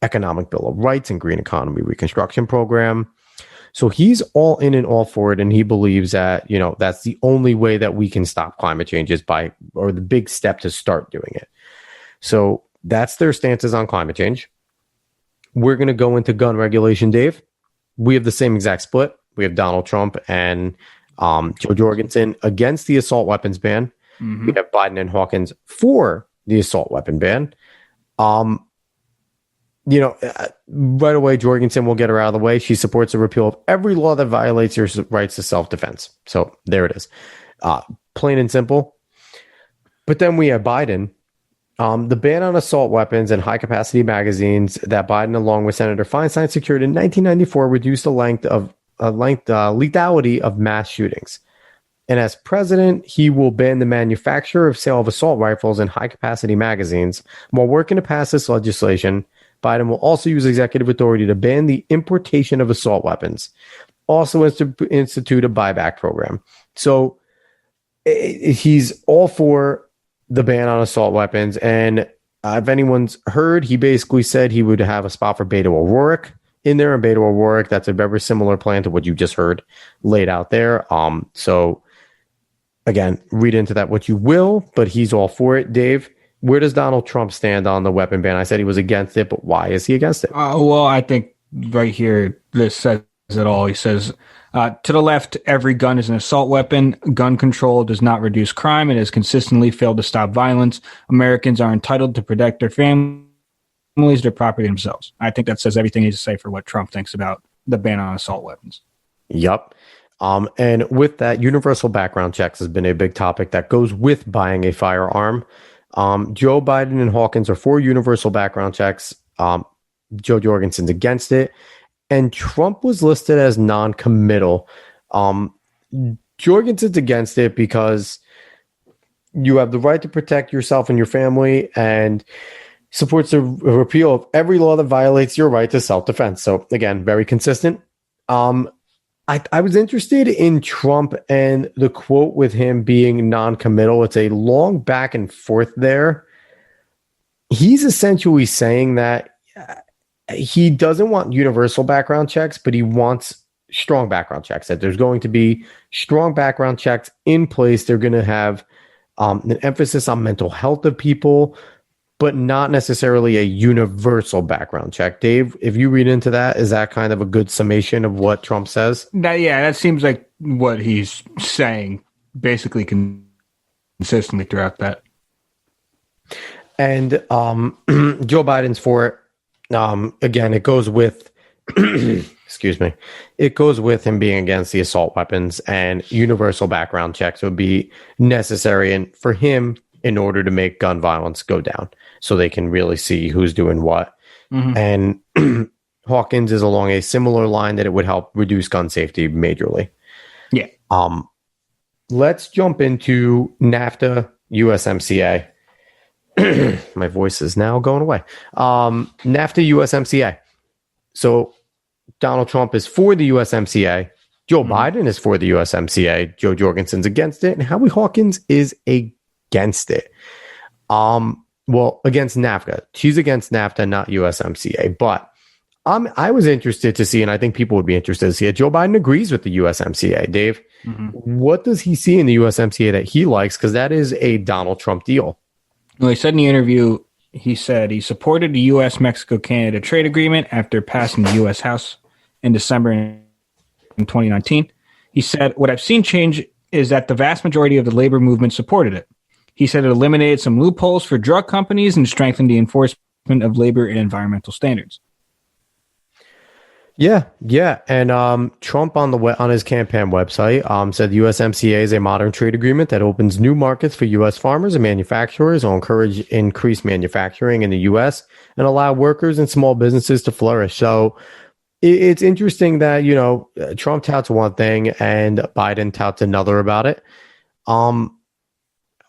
Economic Bill of Rights and Green Economy Reconstruction Program. So he's all in and all for it, and he believes that, that's the only way that we can stop climate change is or the big step to start doing it. So that's their stances on climate change. We're going to go into gun regulation, Dave. We have the same exact split. We have Donald Trump and Joe Jorgensen against the assault weapons ban. We have Biden and Hawkins for the assault weapon ban. Right away, Jorgensen will get her out of the way. She supports the repeal of every law that violates your rights to self-defense. So there it is. Plain and simple. But then we have Biden. The ban on assault weapons and high-capacity magazines that Biden, along with Senator Feinstein, secured in 1994 reduced the lethality of mass shootings. And as president, he will ban the manufacture of sale of assault rifles and high-capacity magazines. While working to pass this legislation, Biden will also use executive authority to ban the importation of assault weapons, also institute a buyback program. So he's all for the ban on assault weapons. And if anyone's heard, he basically said he would have a spot for Beto O'Rourke in there. And Beto O'Rourke, that's a very similar plan to what you just heard laid out there. So again, read into that what you will, but he's all for it. Dave, where does Donald Trump stand on the weapon ban? I said he was against it, but why is he against it? Well, I think right here, this says it all. He says, to the left, every gun is an assault weapon. Gun control does not reduce crime. It has consistently failed to stop violence. Americans are entitled to protect their families, their property, themselves. I think that says everything he needs to say for what Trump thinks about the ban on assault weapons. Yup. And with that, universal background checks has been a big topic that goes with buying a firearm. Joe Biden and Hawkins are for universal background checks. Joe Jorgensen's against it. And Trump was listed as non-committal. Jorgensen's against it because you have the right to protect yourself and your family, and supports the repeal of every law that violates your right to self-defense. So again, very consistent. I was interested in Trump and the quote with him being non-committal. It's a long back and forth there. He's essentially saying that he doesn't want universal background checks, but he wants strong background checks, that there's going to be strong background checks in place. They're going to have an emphasis on mental health of people, but not necessarily a universal background check. Dave, if you read into that, is that kind of a good summation of what Trump says? That seems like what he's saying basically consistently throughout that. And Joe Biden's for it. Again, it goes with, excuse me, it goes with him being against the assault weapons, and universal background checks would be necessary and for him in order to make gun violence go down so they can really see who's doing what. And Hawkins is along a similar line that it would help reduce gun safety majorly. Yeah. Let's jump into NAFTA, USMCA. My voice is now going away. NAFTA, USMCA. So Donald Trump is for the USMCA. Joe Biden is for the USMCA. Joe Jorgensen's against it. And Howie Hawkins is against it. Well, against NAFTA. She's against NAFTA, not USMCA. But I was interested to see, and I think people would be interested to see it. Joe Biden agrees with the USMCA. Dave, what does he see in the USMCA that he likes? Because that is a Donald Trump deal. Well, he said in the interview, he said he supported the U.S.-Mexico-Canada trade agreement after passing the U.S. House in December in 2019. He said, what I've seen change is that the vast majority of the labor movement supported it. He said it eliminated some loopholes for drug companies and strengthened the enforcement of labor and environmental standards. Yeah. And Trump on his campaign website said the USMCA is a modern trade agreement that opens new markets for U.S. farmers and manufacturers, will encourage increased manufacturing in the U.S. and allow workers and small businesses to flourish. So it's interesting that, Trump touts one thing and Biden touts another about it.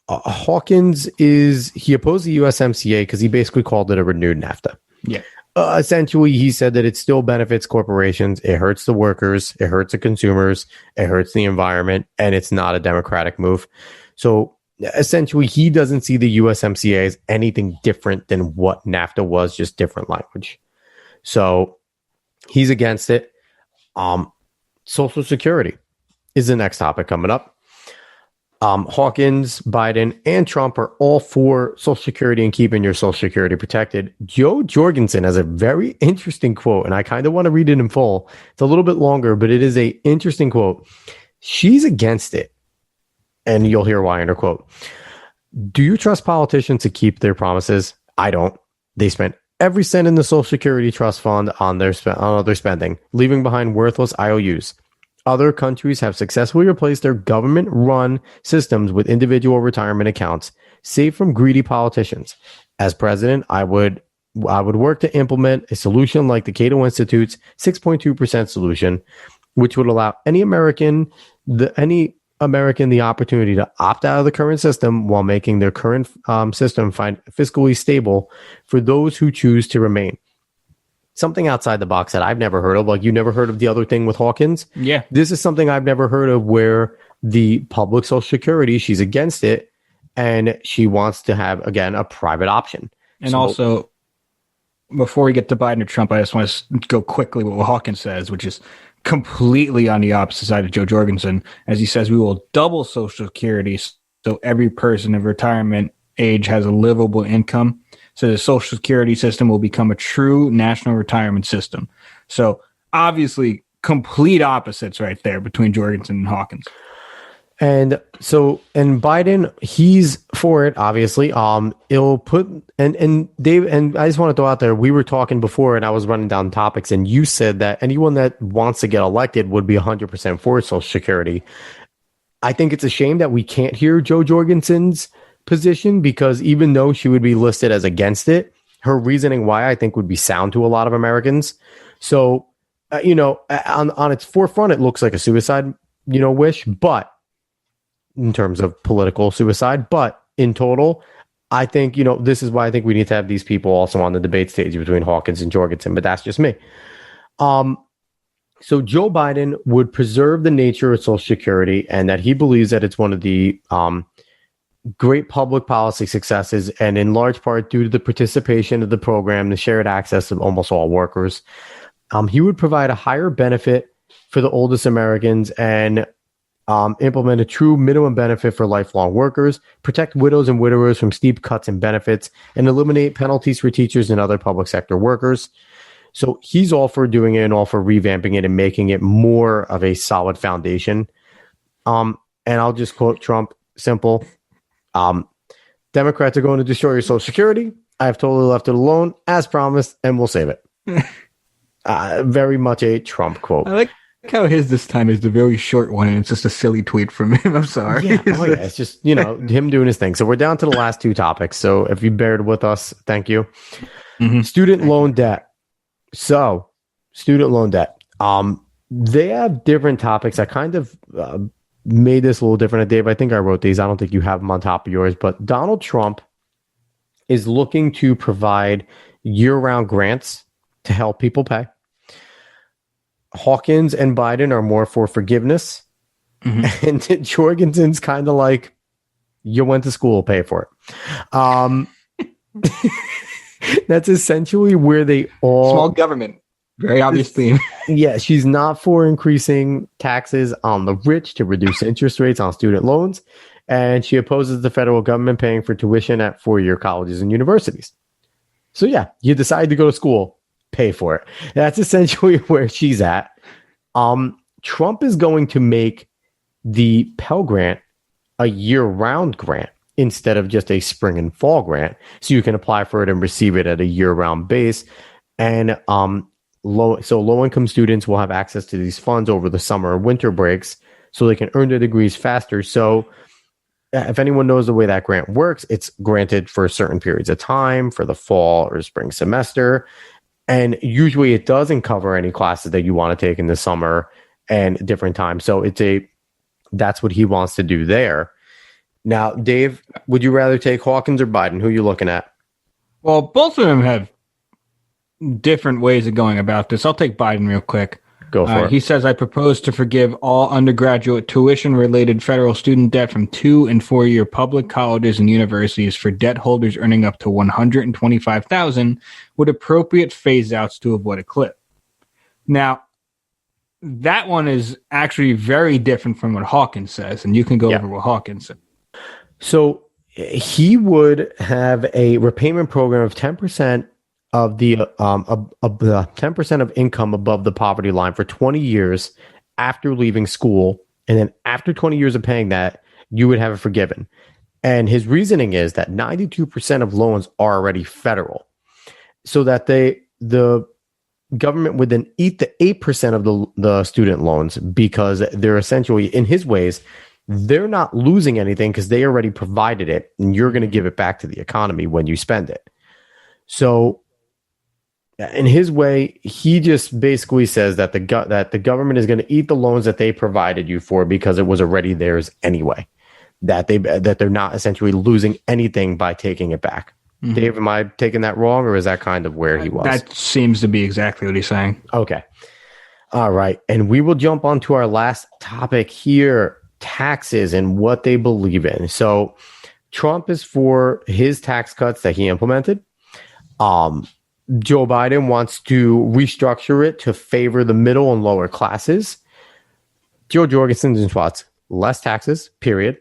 Hawkins he opposed the USMCA because he basically called it a renewed NAFTA. Yeah. Essentially, he said that it still benefits corporations. It hurts the workers. It hurts the consumers. It hurts the environment. And it's not a democratic move. So essentially, he doesn't see the USMCA as anything different than what NAFTA was, just different language. So he's against it. Social Security is the next topic coming up. Hawkins, Biden, and Trump are all for Social Security and keeping your Social Security protected. Joe Jorgensen has a very interesting quote, and I kind of want to read it in full. It's a little bit longer, but it is a interesting quote. She's against it, and you'll hear why in her quote. Do you trust politicians to keep their promises? I don't. They spent every cent in the Social Security Trust Fund on their spending, leaving behind worthless IOUs. Other countries have successfully replaced their government-run systems with individual retirement accounts, saved from greedy politicians. As president, I would work to implement a solution like the Cato Institute's 6.2% solution, which would allow any American the opportunity to opt out of the current system while making their current system fiscally stable for those who choose to remain. Something outside the box that I've never heard of, like you never heard of the other thing with Hawkins. Yeah. This is something I've never heard of where the public Social Security, she's against it and she wants to have, again, a private option. And also, before we get to Biden or Trump, I just want to go quickly with what Hawkins says, which is completely on the opposite side of Joe Jorgensen, as he says we will double Social Security so every person of retirement age has a livable income. So the Social Security system will become a true national retirement system. So obviously complete opposites right there between Jorgensen and Hawkins. And Biden, he's for it, obviously. It'll put and Dave, and I just want to throw out there, we were talking before and I was running down topics and you said that anyone that wants to get elected would be 100% for Social Security. I think it's a shame that we can't hear Joe Jorgensen's position, because even though she would be listed as against it, her reasoning why I think would be sound to a lot of Americans. So, on its forefront, it looks like a suicide, wish, but in terms of political suicide, but in total, I think, this is why I think we need to have these people also on the debate stage between Hawkins and Jorgensen, but that's just me. So Joe Biden would preserve the nature of Social Security and that he believes that it's one of the, great public policy successes, and in large part due to the participation of the program, the shared access of almost all workers. He would provide a higher benefit for the oldest Americans and implement a true minimum benefit for lifelong workers, protect widows and widowers from steep cuts in benefits, and eliminate penalties for teachers and other public sector workers. So he's all for doing it and all for revamping it and making it more of a solid foundation. And I'll just quote Trump, simple. Democrats are going to destroy your Social Security. I've totally left it alone, as promised, and we'll save it. Very much a Trump quote. I like how his this time is the very short one, and it's just a silly tweet from him. I'm sorry. Yeah, it's just, him doing his thing. So we're down to the last two topics. So if you bared with us, thank you. Mm-hmm. Student loan debt. So student loan debt. They have different topics. I kind of made this a little different. Dave, I think I wrote these. I don't think you have them on top of yours, but Donald Trump is looking to provide year-round grants to help people pay. Hawkins and Biden are more for forgiveness. Mm-hmm. And Jorgensen's kind of like, you went to school, pay for it. That's essentially where they all... Small government. Very obvious theme. Yeah, she's not for increasing taxes on the rich to reduce interest rates on student loans. And she opposes the federal government paying for tuition at four-year colleges and universities. So yeah, you decide to go to school, pay for it. That's essentially where she's at. Trump is going to make the Pell Grant a year-round grant instead of just a spring and fall grant. So you can apply for it and receive it at a year-round base. And low-income students will have access to these funds over the summer or winter breaks so they can earn their degrees faster. So if anyone knows the way that grant works, it's granted for certain periods of time for the fall or spring semester. And usually it doesn't cover any classes that you want to take in the summer and different times. So that's what he wants to do there. Now, Dave, would you rather take Hawkins or Biden? Who are you looking at? Well, both of them have different ways of going about this. I'll take Biden real quick. Go for it. He says, I propose to forgive all undergraduate tuition-related federal student debt from 2- and 4-year public colleges and universities for debt holders earning up to $125,000 with appropriate phase-outs to avoid a cliff. Now, that one is actually very different from what Hawkins says, and you can go Yeah. over what Hawkins said. So he would have a repayment program of 10% of the 10% of income above the poverty line for 20 years after leaving school, and then after 20 years of paying that, you would have it forgiven. And his reasoning is that 92% of loans are already federal, so that the government would then eat the 8% of the student loans, because they're essentially, in his ways, they're not losing anything because they already provided it, and you're going to give it back to the economy when you spend it. So in his way, he just basically says that the government is going to eat the loans that they provided you for because it was already theirs anyway. That they're not essentially losing anything by taking it back. Mm-hmm. Dave, am I taking that wrong, or is that kind of where he was? That seems to be exactly what he's saying. Okay. All right. And we will jump on to our last topic here, taxes and what they believe in. So Trump is for his tax cuts that he implemented. Joe Biden wants to restructure it to favor the middle and lower classes. Joe Jorgensen is wants less taxes, period.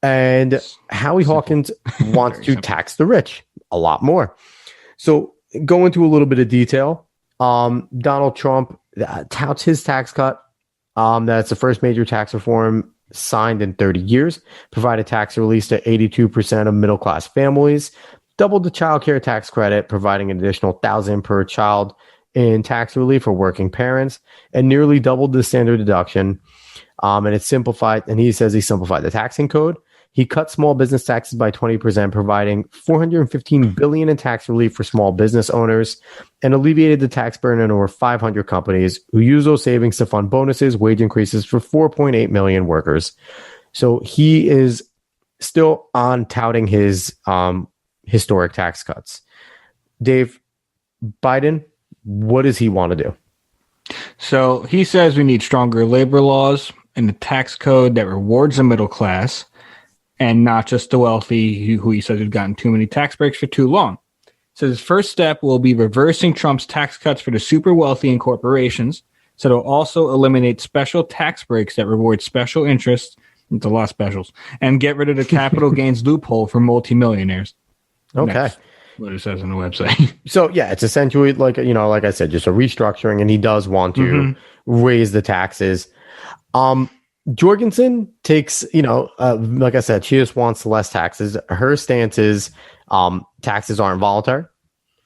And Howie Hawkins wants to tax the rich a lot more. So go into a little bit of detail. Donald Trump touts his tax cut. That's the first major tax reform signed in 30 years, provided tax release to 82% of middle-class families, doubled the child care tax credit, providing an additional $1,000 per child in tax relief for working parents, and nearly doubled the standard deduction. And it's simplified, and he says he simplified the taxing code. He cut small business taxes by 20%, providing $415 billion in tax relief for small business owners, and alleviated the tax burden on over 500 companies who use those savings to fund bonuses, wage increases for 4.8 million workers. So he is still on touting his historic tax cuts. Dave, Biden, what does he want to do? So he says we need stronger labor laws and a tax code that rewards the middle class and not just the wealthy, who he says have gotten too many tax breaks for too long. So his first step will be reversing Trump's tax cuts for the super wealthy and corporations. So it'll also eliminate special tax breaks that reward special interests. It's a lot of specials. And get rid of the capital gains loophole for multimillionaires. Okay. That's what it says on the website. So yeah, it's essentially like I said, just a restructuring, and he does want to raise the taxes. Jorgensen takes, like I said, she just wants less taxes. Her stance is taxes aren't voluntary,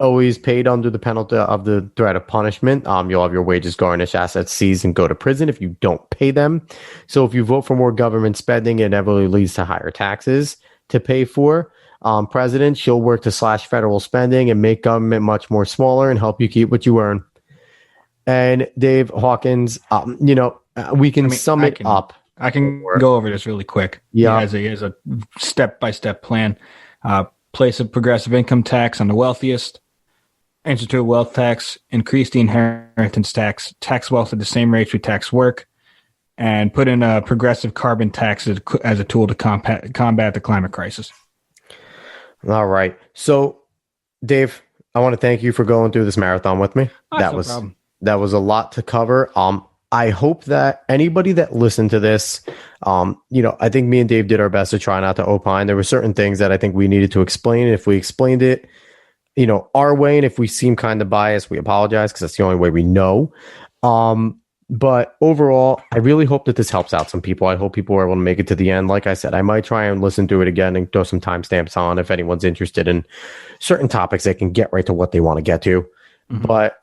always paid under the penalty of the threat of punishment. You'll have your wages garnished, assets seized, and go to prison if you don't pay them. So if you vote for more government spending, it inevitably leads to higher taxes to pay for. President, she'll work to slash federal spending and make government much more smaller and help you keep what you earn. And Dave Hawkins, we can sum it up. I can go over this really quick. Yeah. He has a step-by-step plan. Place a progressive income tax on the wealthiest, institute a wealth tax, increase the inheritance tax wealth at the same rates we tax work, and put in a progressive carbon tax as a tool to combat the climate crisis. All right. So, Dave, I want to thank you for going through this marathon with me. No problem. That was a lot to cover. I hope that anybody that listened to this, I think me and Dave did our best to try not to opine. There were certain things that I think we needed to explain. If we explained it, our way, and if we seem kind of biased, we apologize because that's the only way we know. But overall, I really hope that this helps out some people. I hope people are able to make it to the end. Like I said, I might try and listen to it again and throw some timestamps on if anyone's interested in certain topics. They can get right to what they want to get to. Mm-hmm. But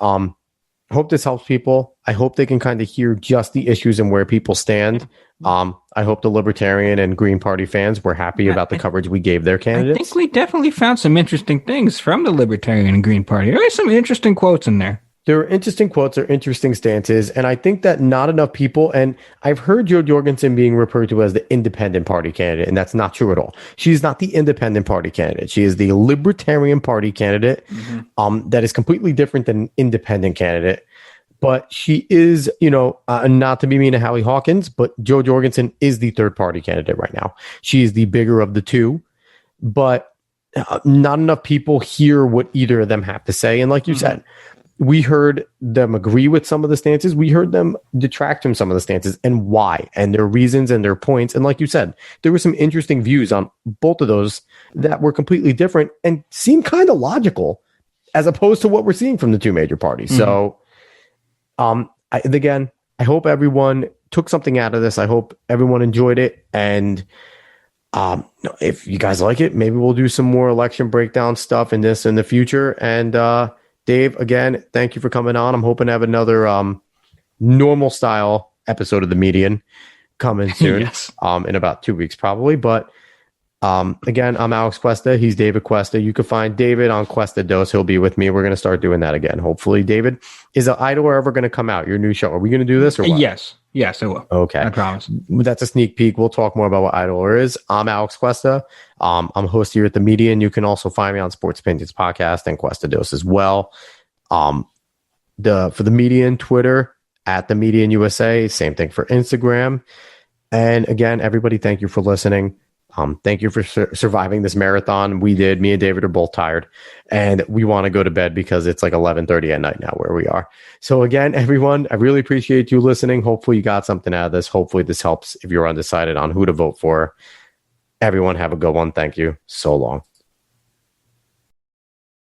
hope this helps people. I hope they can kind of hear just the issues and where people stand. I hope the Libertarian and Green Party fans were happy about the coverage we gave their candidates. I think we definitely found some interesting things from the Libertarian and Green Party. There are some interesting quotes in there. There are interesting quotes, there are interesting stances, and I think that not enough people, and I've heard Jo Jorgensen being referred to as the independent party candidate, and that's not true at all. She's not the independent party candidate. She is the Libertarian Party candidate that is completely different than an independent candidate. But she is, not to be mean to Howie Hawkins, but Jo Jorgensen is the third party candidate right now. She is the bigger of the two, but not enough people hear what either of them have to say. And like you said, We heard them agree with some of the stances. We heard them detract from some of the stances and why, and their reasons and their points. And like you said, there were some interesting views on both of those that were completely different and seemed kind of logical as opposed to what we're seeing from the two major parties. Mm-hmm. So, again, I hope everyone took something out of this. I hope everyone enjoyed it. And if you guys like it, maybe we'll do some more election breakdown stuff in this in the future. And Dave, again, thank you for coming on. I'm hoping to have another normal style episode of The Median coming soon. Yes. In about 2 weeks, probably. But again, I'm Alex Cuesta. He's David Cuesta. You can find David on Cuesta Dos. He'll be with me. We're going to start doing that again. Hopefully, David, is the Idler ever going to come out? Your new show? Are we going to do this or what? Yes, I will. Okay. I promise. That's a sneak peek. We'll talk more about what Idler is. I'm Alex Cuesta. I'm host here at The Median. You can also find me on Sports Opinions Podcast and Cuesta Dos as well. For The Median, Twitter, at The Median USA. Same thing for Instagram. And again, everybody, thank you for listening. Thank you for surviving this marathon. We did. Me and David are both tired, and we want to go to bed because it's like 11:30 at night now where we are. So again, everyone, I really appreciate you listening. Hopefully you got something out of this. Hopefully this helps if you're undecided on who to vote for. Everyone have a good one. Thank you. So long.